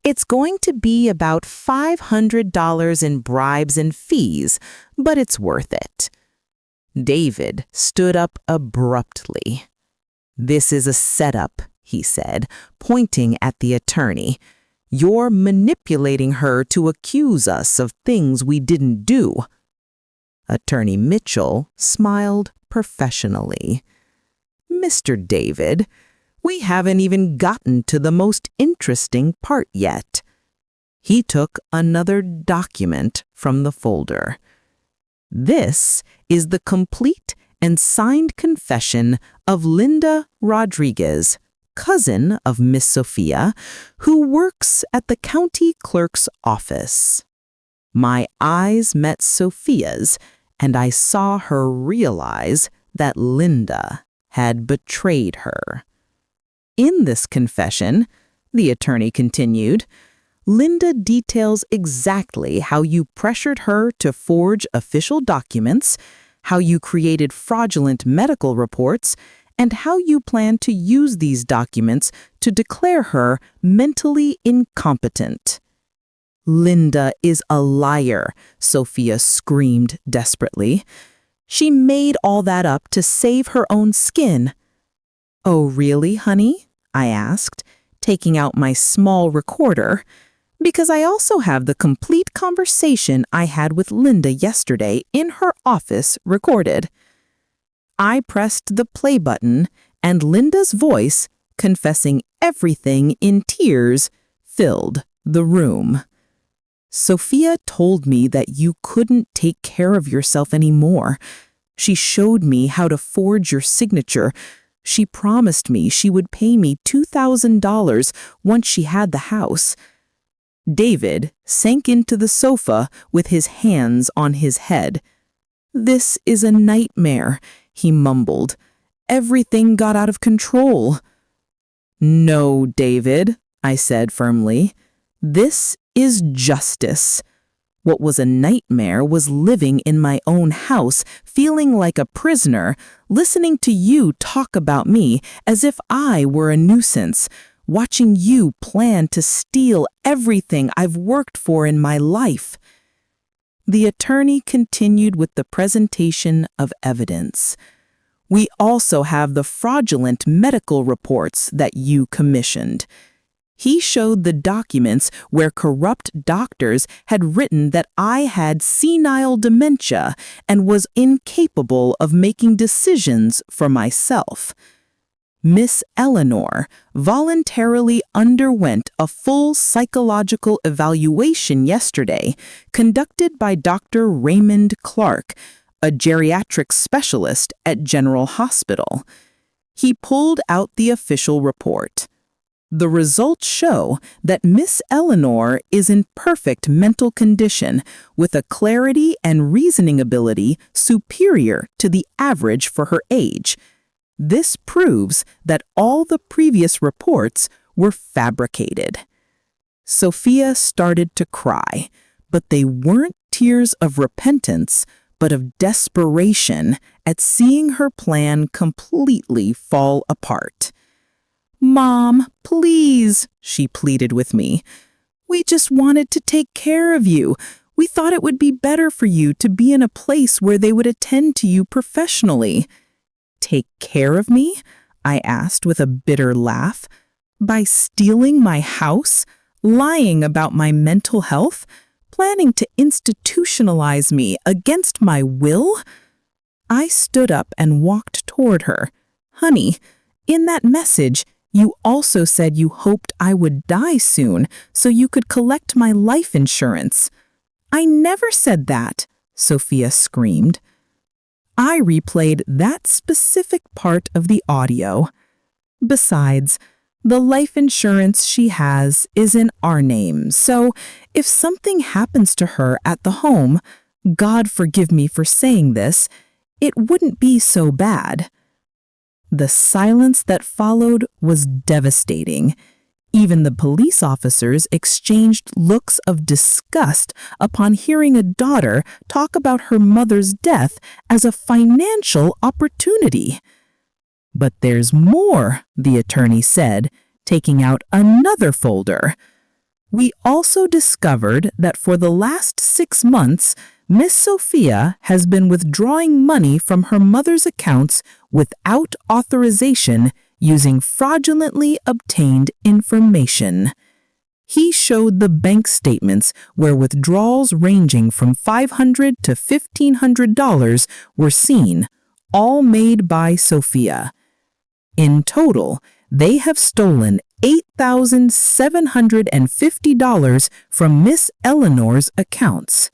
It's going to be about $500 in bribes and fees, but it's worth it. David stood up abruptly. "This is a setup," he said, pointing at the attorney. "You're manipulating her to accuse us of things we didn't do." Attorney Mitchell smiled professionally. "Mr. David, we haven't even gotten to the most interesting part yet." He took another document from the folder. "This is the complete and signed confession of Linda Rodriguez, cousin of Miss Sophia who works at the county clerk's office. My eyes met Sophia's, and I saw her realize that Linda had betrayed her. In this confession, the attorney continued, Linda details exactly how you pressured her to forge official documents, how you created fraudulent medical reports, and how you plan to use these documents to declare her mentally incompetent. Linda is a liar, Sophia screamed desperately. She made all that up to save her own skin. Oh, really, honey? I asked, taking out my small recorder, because I also have the complete conversation I had with Linda yesterday in her office recorded. I pressed the play button, and Linda's voice, confessing everything in tears, filled the room. Sophia told me that you couldn't take care of yourself anymore. She showed me how to forge your signature. She promised me she would pay me $2,000 once she had the house. David sank into the sofa with his hands on his head. This is a nightmare, he mumbled. Everything got out of control. No, David, I said firmly. This is justice. What was a nightmare was living in my own house, feeling like a prisoner, listening to you talk about me as if I were a nuisance, watching you plan to steal everything I've worked for in my life. The attorney continued with the presentation of evidence. We also have the fraudulent medical reports that you commissioned. He showed the documents where corrupt doctors had written that I had senile dementia and was incapable of making decisions for myself. Miss Eleanor voluntarily underwent a full psychological evaluation yesterday, conducted by Dr. Raymond Clark, a geriatric specialist at General Hospital. He pulled out the official report. The results show that Miss Eleanor is in perfect mental condition, with a clarity and reasoning ability superior to the average for her age. This proves that all the previous reports were fabricated. Sophia started to cry, but they weren't tears of repentance, but of desperation at seeing her plan completely fall apart. Mom, please, she pleaded with me. We just wanted to take care of you. We thought it would be better for you to be in a place where they would attend to you professionally. Take care of me? I asked with a bitter laugh. By stealing my house? Lying about my mental health? Planning to institutionalize me against my will? I stood up and walked toward her. Honey, in that message, you also said you hoped I would die soon so you could collect my life insurance. I never said that, Sophia screamed. I replayed that specific part of the audio. Besides, the life insurance she has is in our name, so if something happens to her at the home, God forgive me for saying this, it wouldn't be so bad. The silence that followed was devastating. Even the police officers exchanged looks of disgust upon hearing a daughter talk about her mother's death as a financial opportunity. But there's more, the attorney said, taking out another folder. We also discovered that for the last 6 months, Miss Sophia has been withdrawing money from her mother's accounts without authorization using fraudulently obtained information. He showed the bank statements where withdrawals ranging from $500 to $1,500 were seen, all made by Sophia. In total, they have stolen $8,750 from Miss Eleanor's accounts.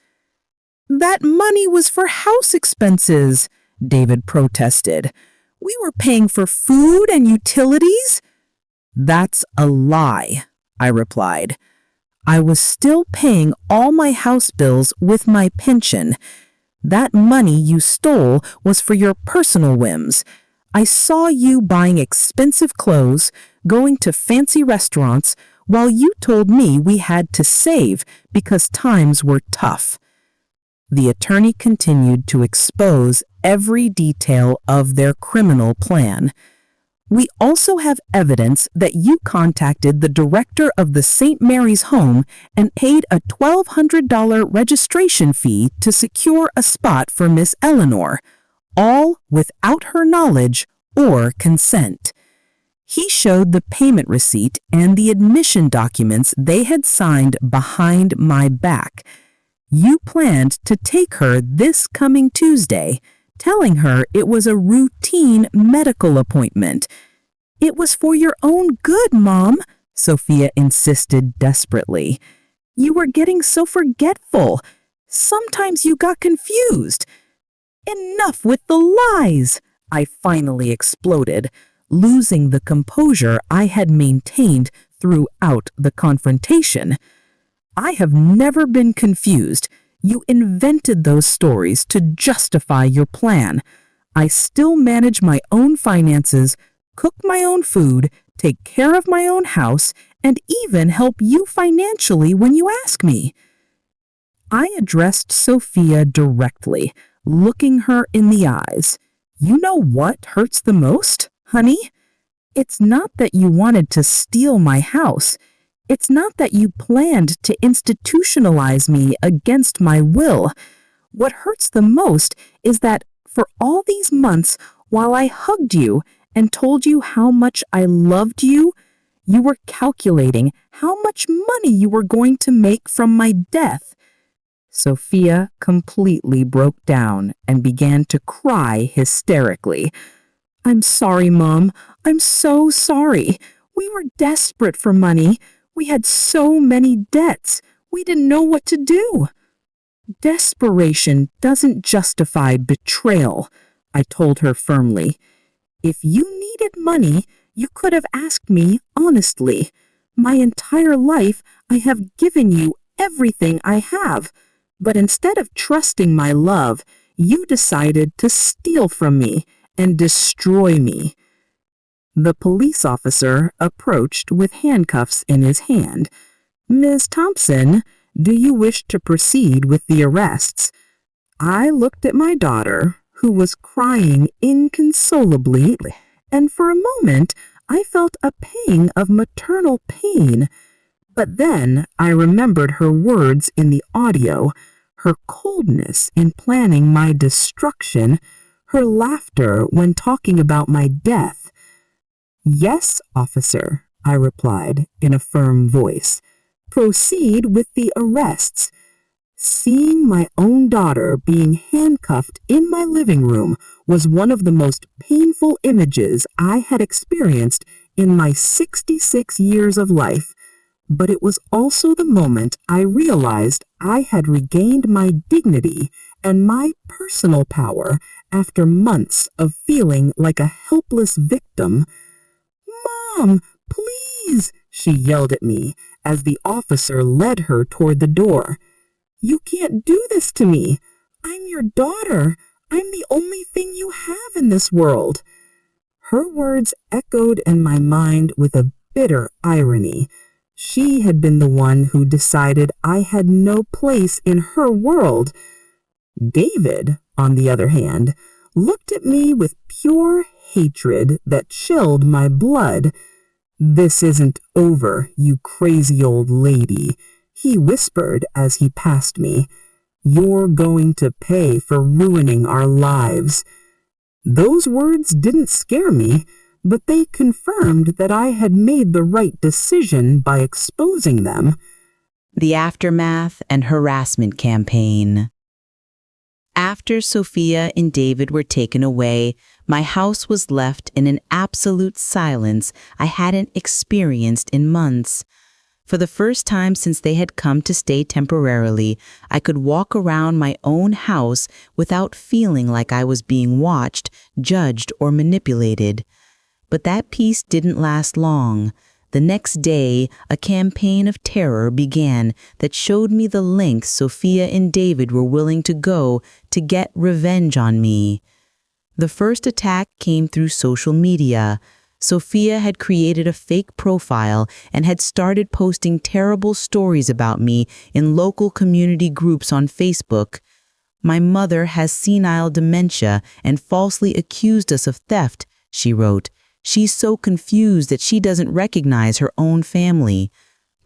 That money was for house expenses, David protested. We were paying for food and utilities. "That's a lie," I replied. "I was still paying all my house bills with my pension. That money you stole was for your personal whims. I saw you buying expensive clothes, going to fancy restaurants, while you told me we had to save because times were tough." The attorney continued to expose every detail of their criminal plan. "We also have evidence that you contacted the director of the St. Mary's home and paid a $1,200 registration fee to secure a spot for Miss Eleanor, all without her knowledge or consent." He showed the payment receipt and the admission documents they had signed behind my back. "You planned to take her this coming Tuesday, telling her it was a routine medical appointment. It was for your own good, Mom," Sophia insisted desperately. "You were getting so forgetful. Sometimes you got confused." "Enough with the lies," I finally exploded, losing the composure I had maintained throughout the confrontation. "I have never been confused. You invented those stories to justify your plan. I still manage my own finances, cook my own food, take care of my own house, and even help you financially when you ask me." I addressed Sophia directly, looking her in the eyes. "You know what hurts the most, honey? It's not that you wanted to steal my house. It's not that you planned to institutionalize me against my will. What hurts the most is that for all these months, while I hugged you and told you how much I loved you, you were calculating how much money you were going to make from my death." Sophia completely broke down and began to cry hysterically. "I'm sorry, Mom. I'm so sorry. We were desperate for money. We had so many debts. We didn't know what to do." "Desperation doesn't justify betrayal," I told her firmly. "If you needed money, you could have asked me honestly. My entire life, I have given you everything I have. But instead of trusting my love, you decided to steal from me and destroy me." The police officer approached with handcuffs in his hand. "Ms. Thompson, do you wish to proceed with the arrests?" I looked at my daughter, who was crying inconsolably, and for a moment I felt a pang of maternal pain. But then I remembered her words in the audio, her coldness in planning my destruction, her laughter when talking about my death. "Yes, officer," I replied in a firm voice. "Proceed with the arrests." Seeing my own daughter being handcuffed in my living room was one of the most painful images I had experienced in my 66 years of life. But it was also the moment I realized I had regained my dignity and my personal power after months of feeling like a helpless victim. "Mom, please," she yelled at me as the officer led her toward the door. "You can't do this to me. I'm your daughter. I'm the only thing you have in this world." Her words echoed in my mind with a bitter irony. She had been the one who decided I had no place in her world. David, on the other hand, looked at me with pure hatred that chilled my blood. "This isn't over, you crazy old lady," he whispered as he passed me. "You're going to pay for ruining our lives." Those words didn't scare me, but they confirmed that I had made the right decision by exposing them. The aftermath and harassment campaign. After Sophia and David were taken away, my house was left in an absolute silence I hadn't experienced in months. For the first time since they had come to stay temporarily, I could walk around my own house without feeling like I was being watched, judged, or manipulated. But that peace didn't last long. The next day, a campaign of terror began that showed me the lengths Sophia and David were willing to go to get revenge on me. The first attack came through social media. Sophia had created a fake profile and had started posting terrible stories about me in local community groups on Facebook. "My mother has senile dementia and falsely accused us of theft," she wrote. "She's so confused that she doesn't recognize her own family.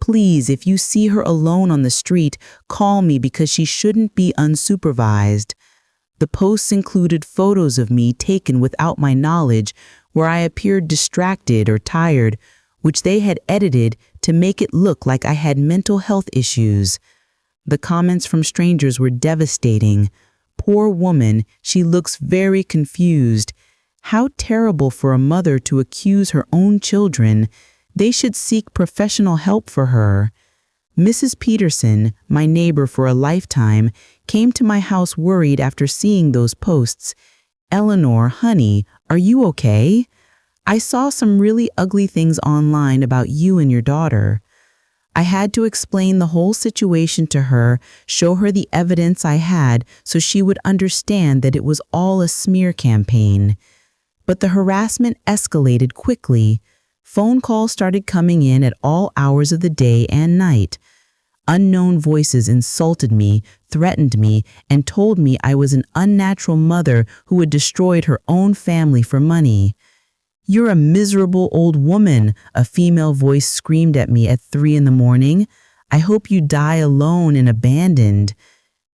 Please, if you see her alone on the street, call me because she shouldn't be unsupervised." The posts included photos of me taken without my knowledge, where I appeared distracted or tired, which they had edited to make it look like I had mental health issues. The comments from strangers were devastating. "Poor woman, she looks very confused. How terrible for a mother to accuse her own children. They should seek professional help for her." Mrs. Peterson, my neighbor for a lifetime, came to my house worried after seeing those posts. "Eleanor, honey, are you okay? I saw some really ugly things online about you and your daughter." I had to explain the whole situation to her, show her the evidence I had so she would understand that it was all a smear campaign. But the harassment escalated quickly. Phone calls started coming in at all hours of the day and night. Unknown voices insulted me, threatened me, and told me I was an unnatural mother who had destroyed her own family for money. "You're a miserable old woman," a female voice screamed at me at 3 in the morning. "I hope you die alone and abandoned."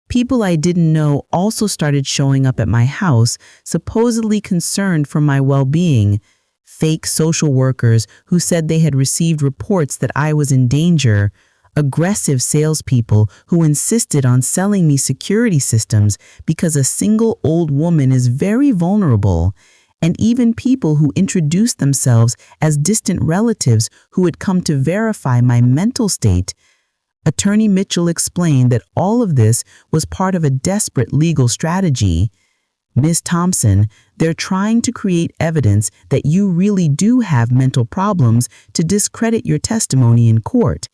People I didn't know also started showing up at my house, supposedly concerned for my well-being. Fake social workers who said they had received reports that I was in danger. Aggressive salespeople who insisted on selling me security systems because a single old woman is very vulnerable. And even people who introduced themselves as distant relatives who had come to verify my mental state. Attorney Mitchell explained that all of this was part of a desperate legal strategy. "Ms. Thompson, they're trying to create evidence that you really do have mental problems to discredit your testimony in court.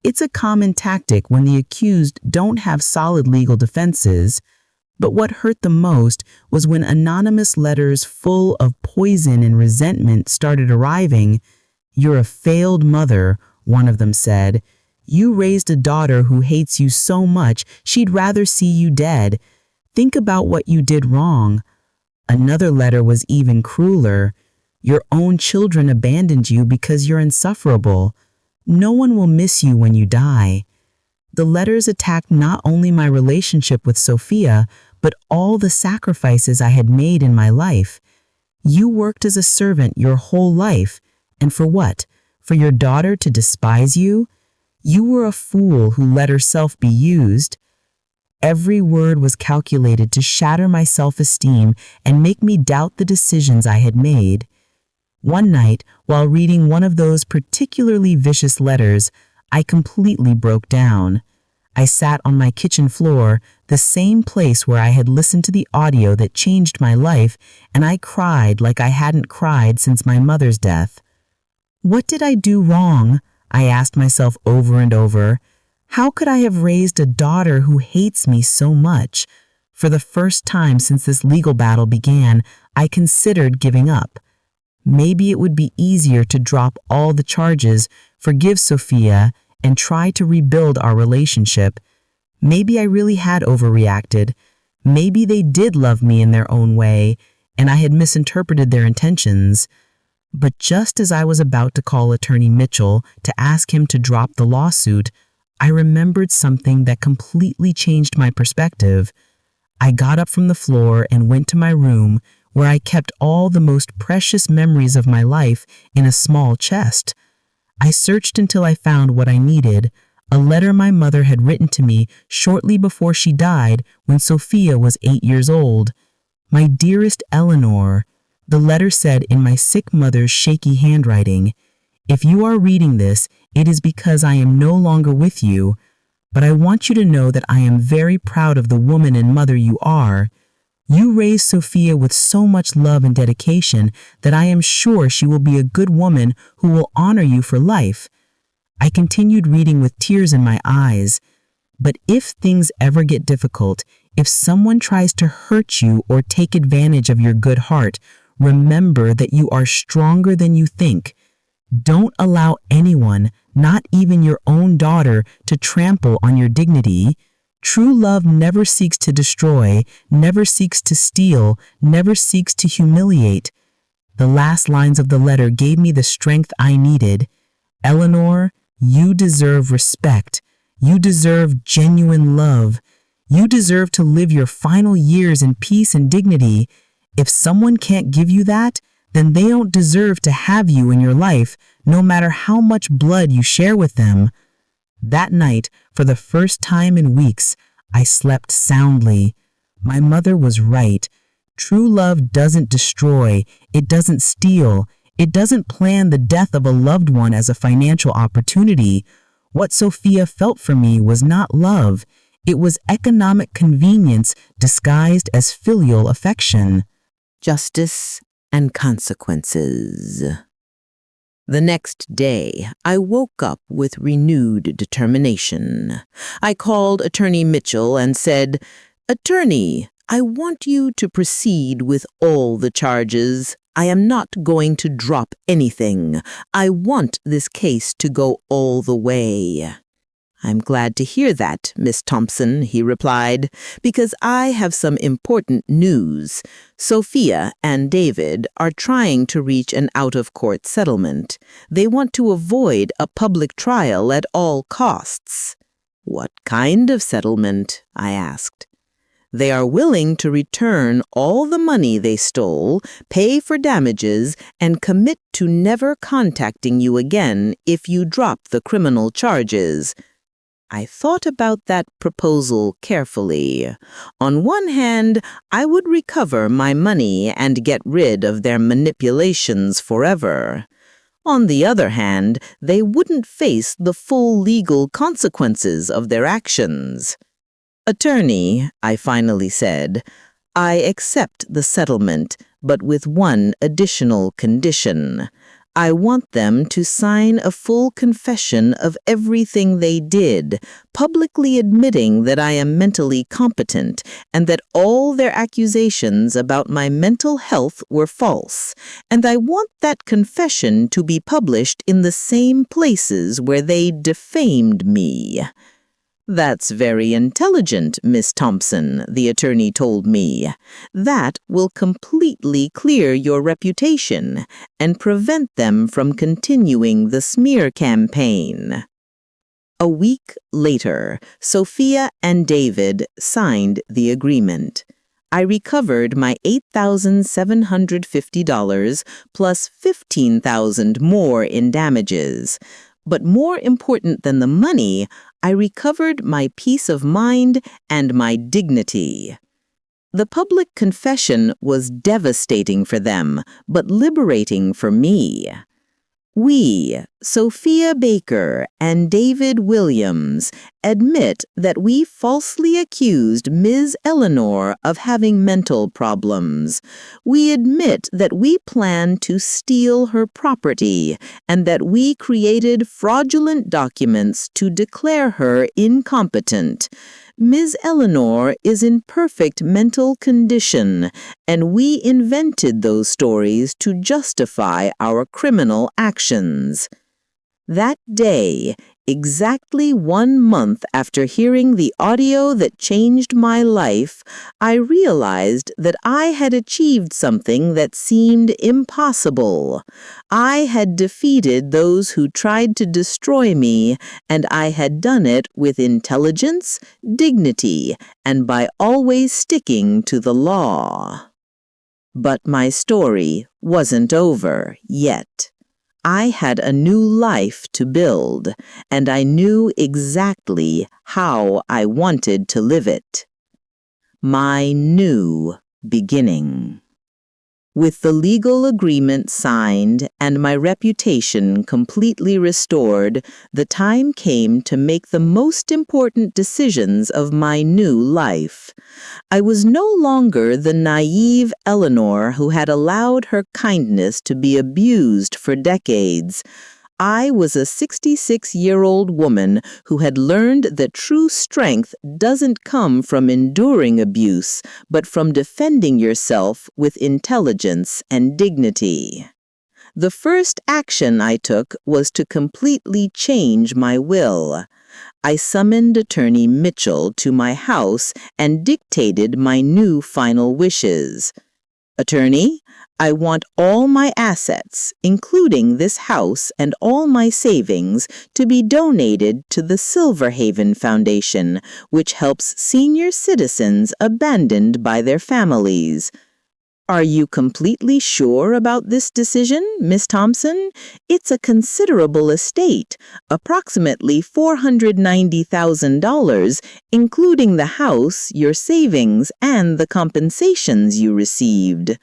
It's a common tactic when the accused don't have solid legal defenses." But what hurt the most was when anonymous letters full of poison and resentment started arriving. "You're a failed mother," one of them said. "You raised a daughter who hates you so much she'd rather see you dead. Think about what you did wrong." Another letter was even crueler. "Your own children abandoned you because you're insufferable. No one will miss you when you die." The letters attacked not only my relationship with Sophia, but all the sacrifices I had made in my life. "You worked as a servant your whole life. And for what? For your daughter to despise you? You were a fool who let herself be used." Every word was calculated to shatter my self-esteem and make me doubt the decisions I had made. One night, while reading one of those particularly vicious letters, I completely broke down. I sat on my kitchen floor, the same place where I had listened to the audio that changed my life, and I cried like I hadn't cried since my mother's death. What did I do wrong? I asked myself over and over. How could I have raised a daughter who hates me so much? For the first time since this legal battle began, I considered giving up. Maybe it would be easier to drop all the charges, forgive Sophia, and try to rebuild our relationship. Maybe I really had overreacted. Maybe they did love me in their own way, and I had misinterpreted their intentions. But just as I was about to call Attorney Mitchell to ask him to drop the lawsuit, I remembered something that completely changed my perspective. I got up from the floor and went to my room, where I kept all the most precious memories of my life in a small chest. I searched until I found what I needed, a letter my mother had written to me shortly before she died when Sophia was 8 years old. My dearest Eleanor, the letter said in my sick mother's shaky handwriting, if you are reading this, it is because I am no longer with you, but I want you to know that I am very proud of the woman and mother you are. You raised Sophia with so much love and dedication that I am sure she will be a good woman who will honor you for life." I continued reading with tears in my eyes. But if things ever get difficult, if someone tries to hurt you or take advantage of your good heart, remember that you are stronger than you think. Don't allow anyone, not even your own daughter, to trample on your dignity. True love never seeks to destroy, never seeks to steal, never seeks to humiliate. The last lines of the letter gave me the strength I needed. Eleanor, you deserve respect. You deserve genuine love. You deserve to live your final years in peace and dignity. If someone can't give you that, then they don't deserve to have you in your life, no matter how much blood you share with them. That night, for the first time in weeks, I slept soundly. My mother was right. True love doesn't destroy, it doesn't steal, it doesn't plan the death of a loved one as a financial opportunity. What Sophia felt for me was not love. It was economic convenience disguised as filial affection. Justice and consequences. The next day, I woke up with renewed determination. I called Attorney Mitchell and said, "Attorney, I want you to proceed with all the charges. I am not going to drop anything. I want this case to go all the way." "I'm glad to hear that, Miss Thompson," he replied, "because I have some important news. Sophia and David are trying to reach an out-of-court settlement. They want to avoid a public trial at all costs." "What kind of settlement?" I asked. "They are willing to return all the money they stole, pay for damages, and commit to never contacting you again if you drop the criminal charges." I thought about that proposal carefully. On one hand, I would recover my money and get rid of their manipulations forever. On the other hand, they wouldn't face the full legal consequences of their actions. "Attorney," I finally said, "I accept the settlement, but with one additional condition. I want them to sign a full confession of everything they did, publicly admitting that I am mentally competent and that all their accusations about my mental health were false, and I want that confession to be published in the same places where they defamed me." "That's very intelligent, Miss Thompson," the attorney told me. "That will completely clear your reputation and prevent them from continuing the smear campaign." A week later, Sophia and David signed the agreement. I recovered my $8,750 plus $15,000 more in damages. But more important than the money, I recovered my peace of mind and my dignity. The public confession was devastating for them, but liberating for me. We, Sophia Baker and David Williams, admit that we falsely accused Ms. Eleanor of having mental problems. We admit that we planned to steal her property and that we created fraudulent documents to declare her incompetent. Ms. Eleanor is in perfect mental condition, and we invented those stories to justify our criminal actions. That day, exactly 1 month after hearing the audio that changed my life, I realized that I had achieved something that seemed impossible. I had defeated those who tried to destroy me, and I had done it with intelligence, dignity, and by always sticking to the law. But my story wasn't over yet. I had a new life to build, and I knew exactly how I wanted to live it. My new beginning. With the legal agreement signed and my reputation completely restored, the time came to make the most important decisions of my new life. I was no longer the naive Eleanor who had allowed her kindness to be abused for decades. I was a 66-year-old woman who had learned that true strength doesn't come from enduring abuse, but from defending yourself with intelligence and dignity. The first action I took was to completely change my will. I summoned Attorney Mitchell to my house and dictated my new final wishes. Attorney, I want all my assets, including this house and all my savings, to be donated to the Silverhaven Foundation, which helps senior citizens abandoned by their families. Are you completely sure about this decision, Miss Thompson? It's a considerable estate, approximately $490,000, including the house, your savings, and the compensations you received.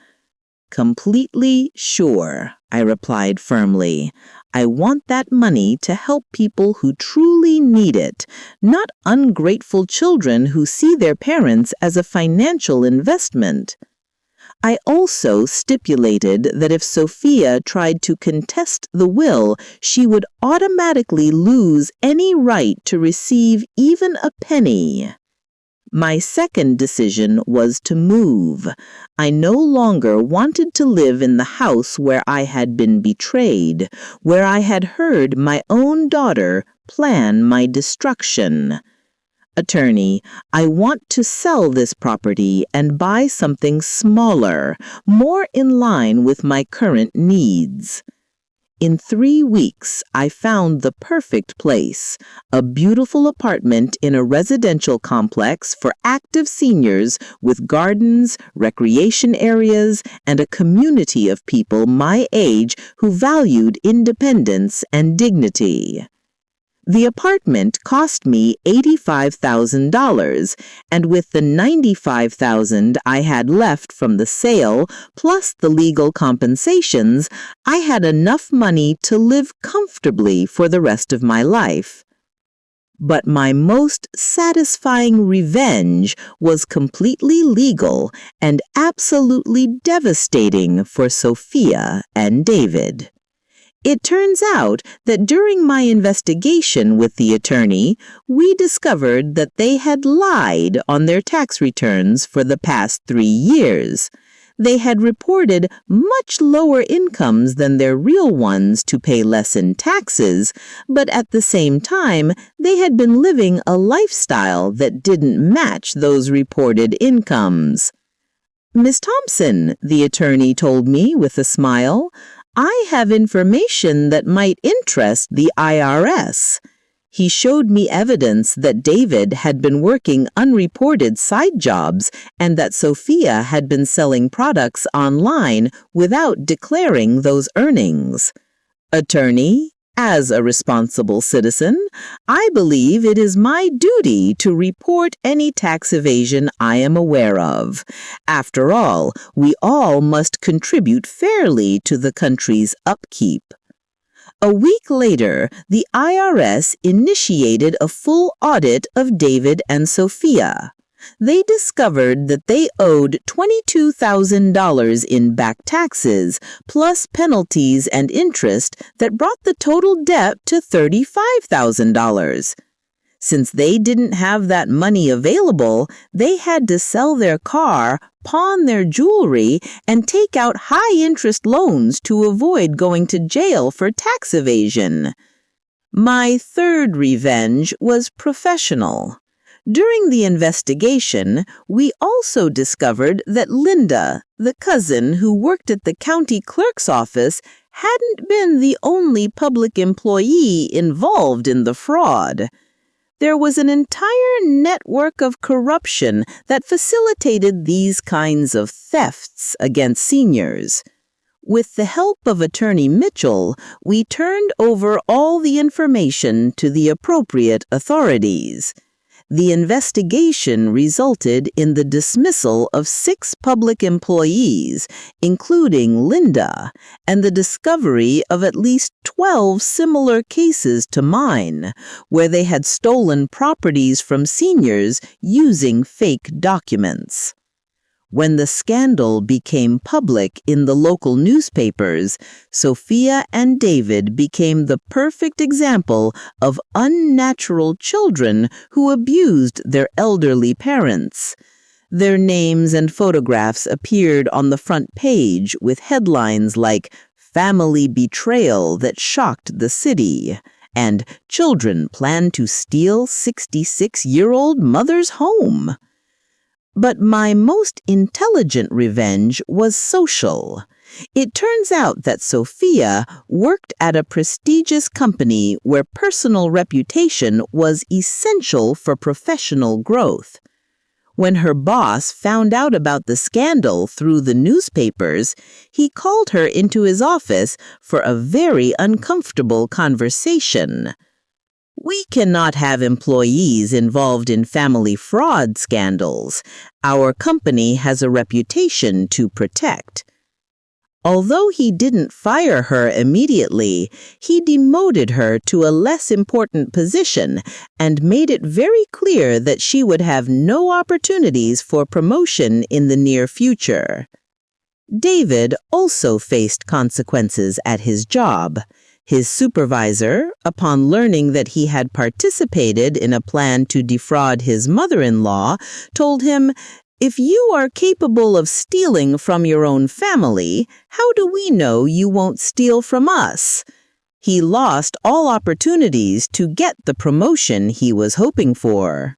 Completely sure, I replied firmly. I want that money to help people who truly need it, not ungrateful children who see their parents as a financial investment. I also stipulated that if Sophia tried to contest the will, she would automatically lose any right to receive even a penny. My second decision was to move. I no longer wanted to live in the house where I had been betrayed, where I had heard my own daughter plan my destruction. Attorney, I want to sell this property and buy something smaller, more in line with my current needs. In 3 weeks, I found the perfect place, a beautiful apartment in a residential complex for active seniors with gardens, recreation areas, and a community of people my age who valued independence and dignity. The apartment cost me $85,000, and with the $95,000 I had left from the sale, plus the legal compensations, I had enough money to live comfortably for the rest of my life. But my most satisfying revenge was completely legal and absolutely devastating for Sophia and David. It turns out that during my investigation with the attorney, we discovered that they had lied on their tax returns for the past 3 years. They had reported much lower incomes than their real ones to pay less in taxes, but at the same time, they had been living a lifestyle that didn't match those reported incomes. Miss Thompson, the attorney told me with a smile, I have information that might interest the IRS. He showed me evidence that David had been working unreported side jobs and that Sophia had been selling products online without declaring those earnings. Attorney, as a responsible citizen, I believe it is my duty to report any tax evasion I am aware of. After all, we all must contribute fairly to the country's upkeep. A week later, the IRS initiated a full audit of David and Sophia. They discovered that they owed $22,000 in back taxes, plus penalties and interest that brought the total debt to $35,000. Since they didn't have that money available, they had to sell their car, pawn their jewelry, and take out high-interest loans to avoid going to jail for tax evasion. My third revenge was professional. During the investigation, we also discovered that Linda, the cousin who worked at the county clerk's office, hadn't been the only public employee involved in the fraud. There was an entire network of corruption that facilitated these kinds of thefts against seniors. With the help of Attorney Mitchell, we turned over all the information to the appropriate authorities. The investigation resulted in the dismissal of 6 public employees, including Linda, and the discovery of at least 12 similar cases to mine, where they had stolen properties from seniors using fake documents. When the scandal became public in the local newspapers, Sophia and David became the perfect example of unnatural children who abused their elderly parents. Their names and photographs appeared on the front page with headlines like "Family Betrayal That Shocked the City" and "Children Plan to Steal 66-year-old Mother's Home." But my most intelligent revenge was social. It turns out that Sophia worked at a prestigious company where personal reputation was essential for professional growth. When her boss found out about the scandal through the newspapers, he called her into his office for a very uncomfortable conversation. "We cannot have employees involved in family fraud scandals. Our company has a reputation to protect." Although he didn't fire her immediately, he demoted her to a less important position and made it very clear that she would have no opportunities for promotion in the near future. David also faced consequences at his job. His supervisor, upon learning that he had participated in a plan to defraud his mother-in-law, told him, "If you are capable of stealing from your own family, how do we know you won't steal from us?" He lost all opportunities to get the promotion he was hoping for.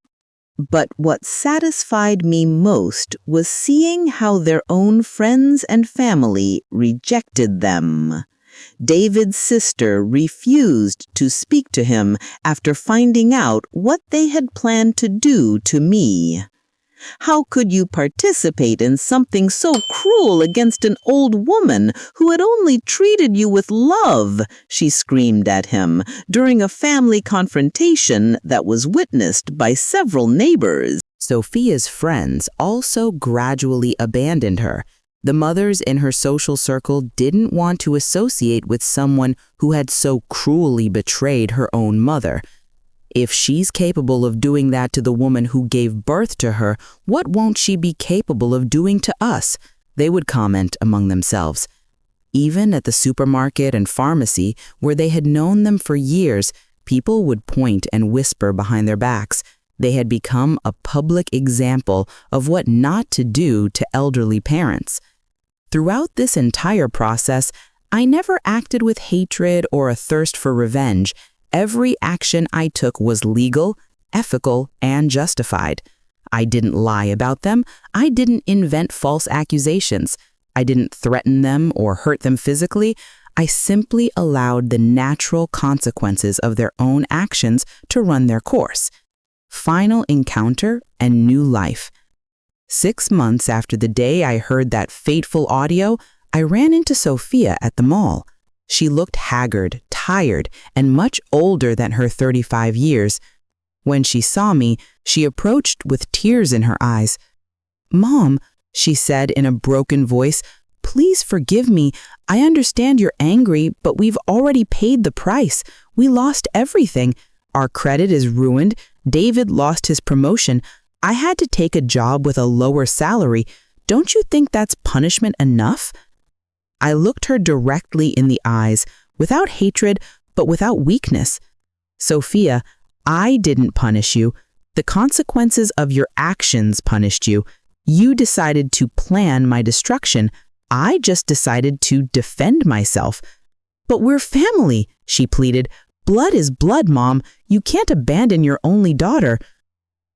But what satisfied me most was seeing how their own friends and family rejected them. David's sister refused to speak to him after finding out what they had planned to do to me. "How could you participate in something so cruel against an old woman who had only treated you with love?" she screamed at him during a family confrontation that was witnessed by several neighbors. Sophia's friends also gradually abandoned her. The mothers in her social circle didn't want to associate with someone who had so cruelly betrayed her own mother. "If she's capable of doing that to the woman who gave birth to her, what won't she be capable of doing to us?" they would comment among themselves. Even at the supermarket and pharmacy, where they had known them for years, people would point and whisper behind their backs. They had become a public example of what not to do to elderly parents. Throughout this entire process, I never acted with hatred or a thirst for revenge. Every action I took was legal, ethical, and justified. I didn't lie about them. I didn't invent false accusations. I didn't threaten them or hurt them physically. I simply allowed the natural consequences of their own actions to run their course. Final encounter and new life. 6 months after the day I heard that fateful audio, I ran into Sophia at the mall. She looked haggard, tired, and much older than her 35 years. When she saw me, she approached with tears in her eyes. "Mom," she said in a broken voice, "please forgive me. I understand you're angry, but we've already paid the price. We lost everything. Our credit is ruined. David lost his promotion. I had to take a job with a lower salary. Don't you think that's punishment enough?" I looked her directly in the eyes, without hatred, but without weakness. "Sophia, I didn't punish you. The consequences of your actions punished you. You decided to plan my destruction. I just decided to defend myself." "But we're family," she pleaded. "Blood is blood, Mom. You can't abandon your only daughter."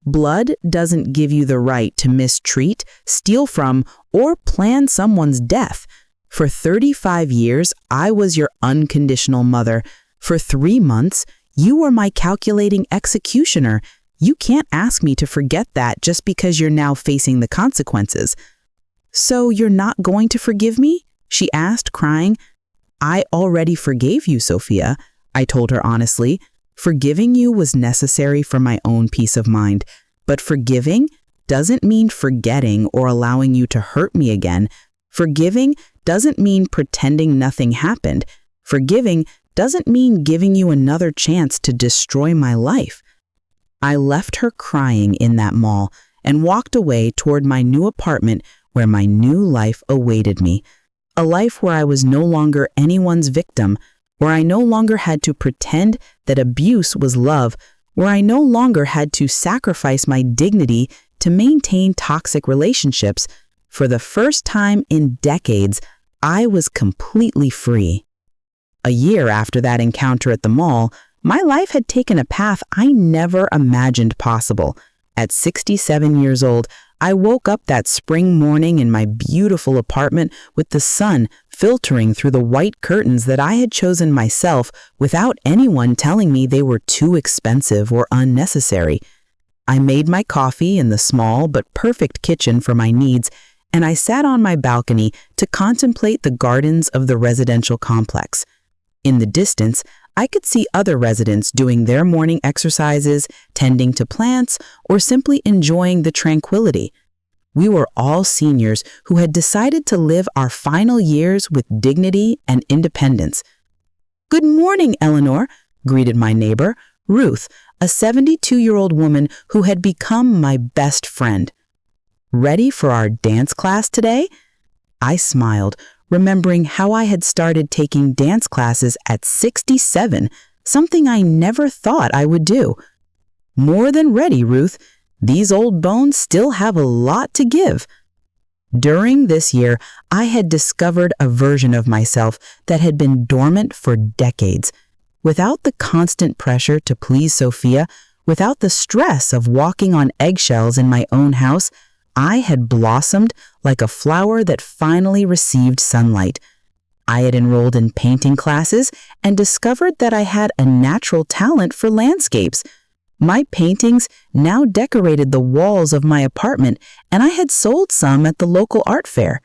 Blood doesn't give you the right to mistreat, steal from, or plan someone's death. For 35 years, I was your unconditional mother. For 3 months, you were my calculating executioner. You can't ask me to forget that just because you're now facing the consequences. "So you're not going to forgive me?" she asked, crying. "I already forgave you, Sophia," I told her honestly. Forgiving you was necessary for my own peace of mind, but forgiving doesn't mean forgetting or allowing you to hurt me again. Forgiving doesn't mean pretending nothing happened. Forgiving doesn't mean giving you another chance to destroy my life. I left her crying in that mall and walked away toward my new apartment where my new life awaited me. A life where I was no longer anyone's victim, where I no longer had to pretend that abuse was love, where I no longer had to sacrifice my dignity to maintain toxic relationships. For the first time in decades, I was completely free. A year after that encounter at the mall, my life had taken a path I never imagined possible. At 67 years old, I woke up that spring morning in my beautiful apartment with the sun filtering through the white curtains that I had chosen myself without anyone telling me they were too expensive or unnecessary. I made my coffee in the small but perfect kitchen for my needs, and I sat on my balcony to contemplate the gardens of the residential complex. In the distance, I could see other residents doing their morning exercises, tending to plants, or simply enjoying the tranquility. We were all seniors who had decided to live our final years with dignity and independence. "Good morning, Eleanor," greeted my neighbor, Ruth, a 72-year-old woman who had become my best friend. "Ready for our dance class today?" I smiled, remembering how I had started taking dance classes at 67, something I never thought I would do. "More than ready, Ruth. These old bones still have a lot to give." During this year, I had discovered a version of myself that had been dormant for decades. Without the constant pressure to please Sophia, without the stress of walking on eggshells in my own house, I had blossomed like a flower that finally received sunlight. I had enrolled in painting classes and discovered that I had a natural talent for landscapes. My paintings now decorated the walls of my apartment, and I had sold some at the local art fair.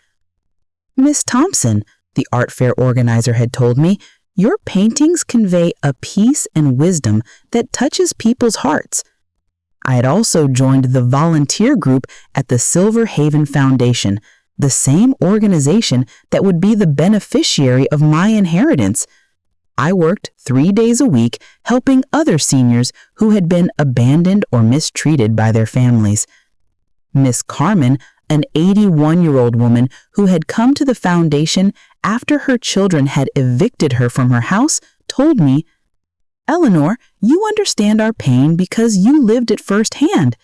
"Miss Thompson," the art fair organizer had told me, "your paintings convey a peace and wisdom that touches people's hearts." I had also joined the volunteer group at the Silver Haven Foundation, the same organization that would be the beneficiary of my inheritance. I worked 3 days a week helping other seniors who had been abandoned or mistreated by their families. Miss Carmen, an 81-year-old woman who had come to the foundation after her children had evicted her from her house, told me, "Eleanor, you understand our pain because you lived it firsthand."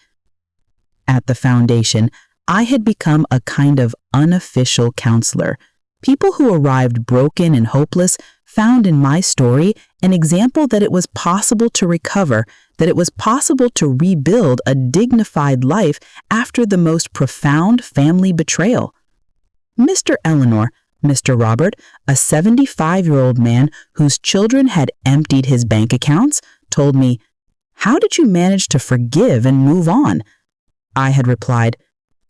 At the foundation, I had become a kind of unofficial counselor. People who arrived broken and hopeless found in my story an example that it was possible to recover, that it was possible to rebuild a dignified life after the most profound family betrayal. Mr. Eleanor, Mr. Robert, a 75-year-old man whose children had emptied his bank accounts, told me, "How did you manage to forgive and move on?" I had replied,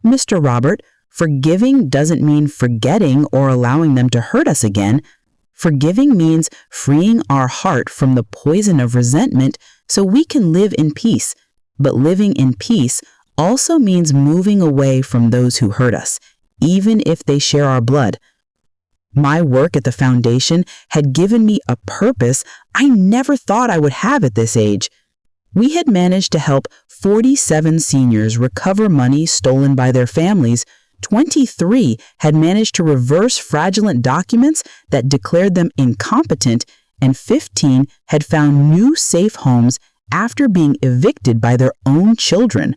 "Mr. Robert, forgiving doesn't mean forgetting or allowing them to hurt us again. Forgiving means freeing our heart from the poison of resentment so we can live in peace. But living in peace also means moving away from those who hurt us, even if they share our blood." My work at the foundation had given me a purpose I never thought I would have at this age. We had managed to help 47 seniors recover money stolen by their families. 23 had managed to reverse fraudulent documents that declared them incompetent, and 15 had found new safe homes after being evicted by their own children.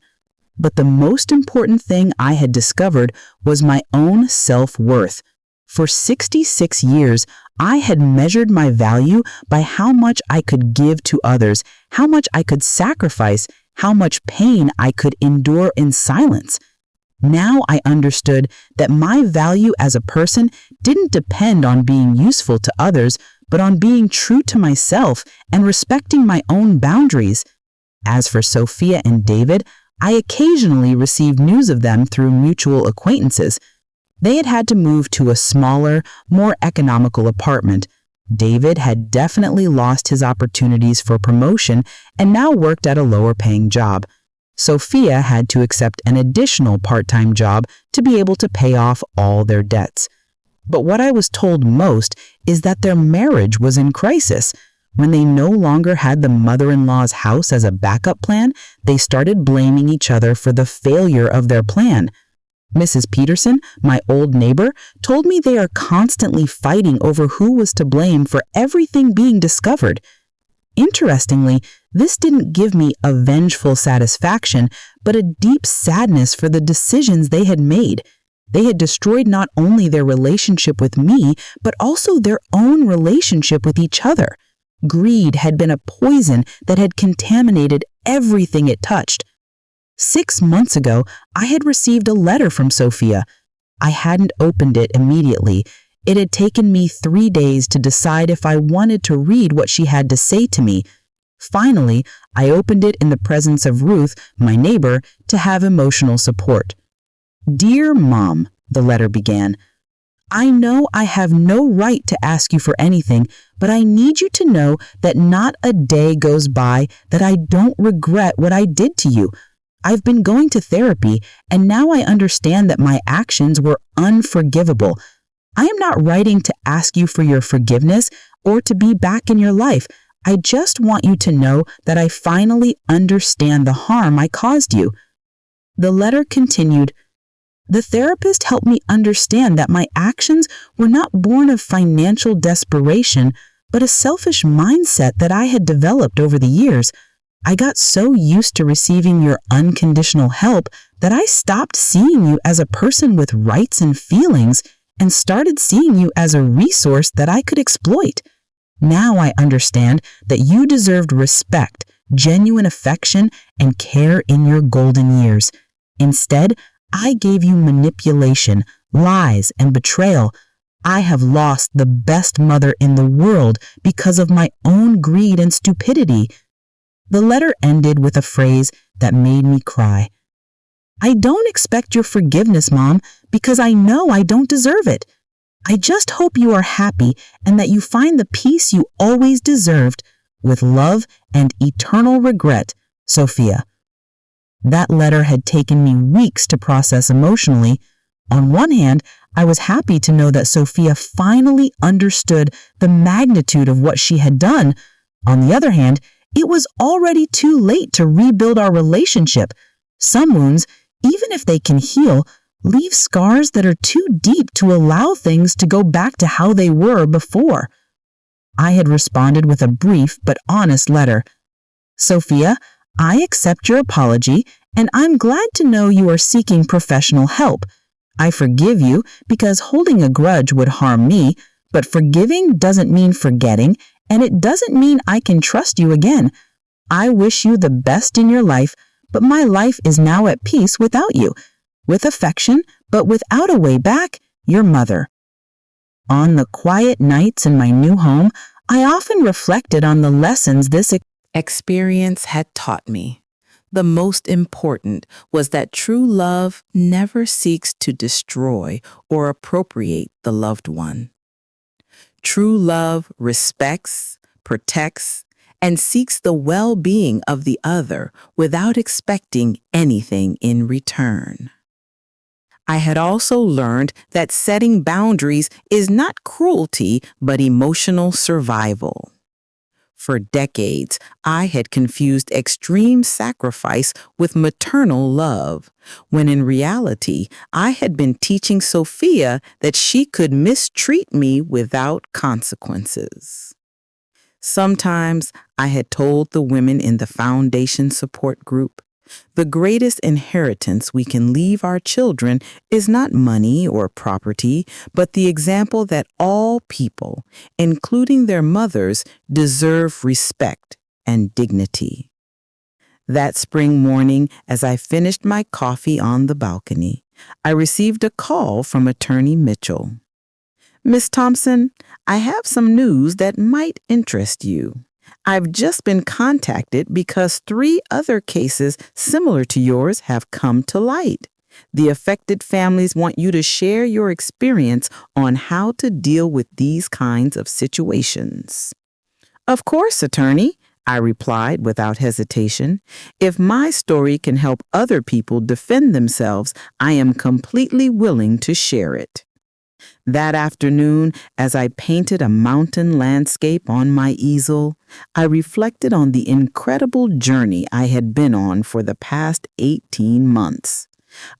But the most important thing I had discovered was my own self-worth. For 66 years, I had measured my value by how much I could give to others, how much I could sacrifice, how much pain I could endure in silence. Now I understood that my value as a person didn't depend on being useful to others, but on being true to myself and respecting my own boundaries. As for Sophia and David, I occasionally received news of them through mutual acquaintances. They had had to move to a smaller, more economical apartment. David had definitely lost his opportunities for promotion and now worked at a lower-paying job. Sophia had to accept an additional part-time job to be able to pay off all their debts. But what I was told most is that their marriage was in crisis. When they no longer had the mother-in-law's house as a backup plan, they started blaming each other for the failure of their plan. Mrs. Peterson, my old neighbor, told me they are constantly fighting over who was to blame for everything being discovered. Interestingly, this didn't give me a vengeful satisfaction, but a deep sadness for the decisions they had made. They had destroyed not only their relationship with me, but also their own relationship with each other. Greed had been a poison that had contaminated everything it touched. 6 months ago, I had received a letter from Sophia. I hadn't opened it immediately. It had taken me 3 days to decide if I wanted to read what she had to say to me. Finally, I opened it in the presence of Ruth, my neighbor, to have emotional support. "Dear Mom," the letter began, "I know I have no right to ask you for anything, but I need you to know that not a day goes by that I don't regret what I did to you. I've been going to therapy, and now I understand that my actions were unforgivable. I am not writing to ask you for your forgiveness or to be back in your life. I just want you to know that I finally understand the harm I caused you." The letter continued, "The therapist helped me understand that my actions were not born of financial desperation, but a selfish mindset that I had developed over the years. I got so used to receiving your unconditional help that I stopped seeing you as a person with rights and feelings and started seeing you as a resource that I could exploit. Now I understand that you deserved respect, genuine affection, and care in your golden years. Instead, I gave you manipulation, lies, and betrayal. I have lost the best mother in the world because of my own greed and stupidity." The letter ended with a phrase that made me cry. "I don't expect your forgiveness, Mom, because I know I don't deserve it. I just hope you are happy and that you find the peace you always deserved. With love and eternal regret, Sophia." That letter had taken me weeks to process emotionally. On one hand, I was happy to know that Sophia finally understood the magnitude of what she had done. On the other hand, it was already too late to rebuild our relationship. Some wounds, even if they can heal, leave scars that are too deep to allow things to go back to how they were before. I had responded with a brief but honest letter. "Sophia, I accept your apology, and I'm glad to know you are seeking professional help. I forgive you because holding a grudge would harm me, but forgiving doesn't mean forgetting, and it doesn't mean I can trust you again. I wish you the best in your life, but my life is now at peace without you. With affection, but without a way back, your mother." On the quiet nights in my new home, I often reflected on the lessons this experience had taught me. The most important was that true love never seeks to destroy or appropriate the loved one. True love respects, protects, and seeks the well-being of the other without expecting anything in return. I had also learned that setting boundaries is not cruelty, but emotional survival. For decades, I had confused extreme sacrifice with maternal love, when in reality, I had been teaching Sophia that she could mistreat me without consequences. Sometimes I had told the women in the foundation support group, the greatest inheritance we can leave our children is not money or property, but the example that all people, including their mothers, deserve respect and dignity. That spring morning, as I finished my coffee on the balcony, I received a call from Attorney Mitchell. "Miss Thompson, I have some news that might interest you. I've just been contacted because 3 other cases similar to yours have come to light. The affected families want you to share your experience on how to deal with these kinds of situations. Of course, attorney, I replied without hesitation. If my story can help other people defend themselves, I am completely willing to share it. That afternoon, as I painted a mountain landscape on my easel, I reflected on the incredible journey I had been on for the past 18 months.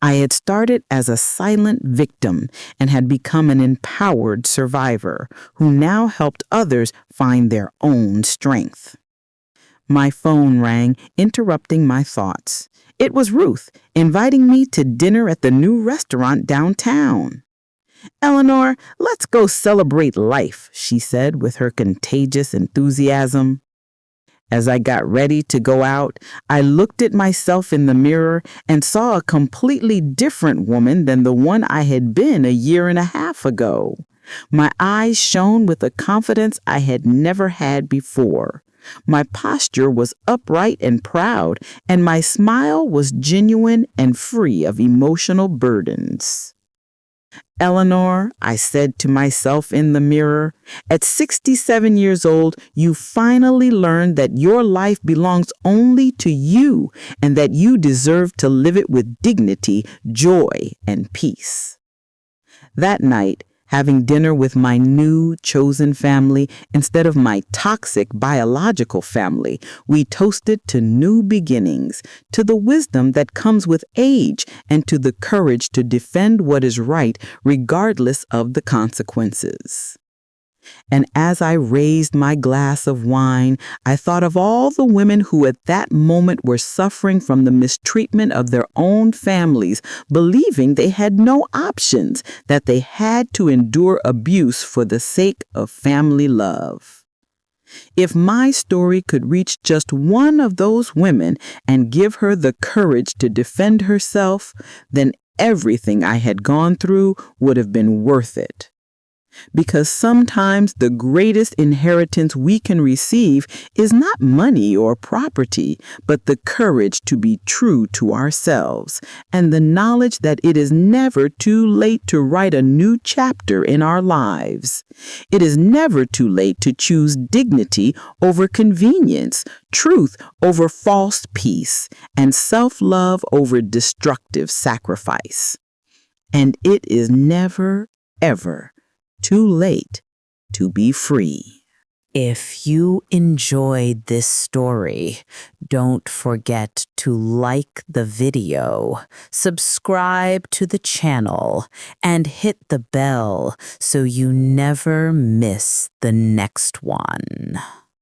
I had started as a silent victim and had become an empowered survivor who now helped others find their own strength. My phone rang, interrupting my thoughts. It was Ruth, inviting me to dinner at the new restaurant downtown. "Eleanor, let's go celebrate life," she said with her contagious enthusiasm. As I got ready to go out, I looked at myself in the mirror and saw a completely different woman than the one I had been a year and a half ago. My eyes shone with a confidence I had never had before. My posture was upright and proud, and my smile was genuine and free of emotional burdens. "Eleanor," I said to myself in the mirror, "at 67 years old, you finally learned that your life belongs only to you and that you deserve to live it with dignity, joy, and peace." That night, having dinner with my new chosen family instead of my toxic biological family, we toasted to new beginnings, to the wisdom that comes with age, and to the courage to defend what is right regardless of the consequences. And as I raised my glass of wine, I thought of all the women who at that moment were suffering from the mistreatment of their own families, believing they had no options, that they had to endure abuse for the sake of family love. If my story could reach just one of those women and give her the courage to defend herself, then everything I had gone through would have been worth it. Because sometimes the greatest inheritance we can receive is not money or property, but the courage to be true to ourselves and the knowledge that it is never too late to write a new chapter in our lives. It is never too late to choose dignity over convenience, truth over false peace, and self-love over destructive sacrifice. And it is never, ever too late to be free. If you enjoyed this story, don't forget to like the video, subscribe to the channel, and hit the bell so you never miss the next one.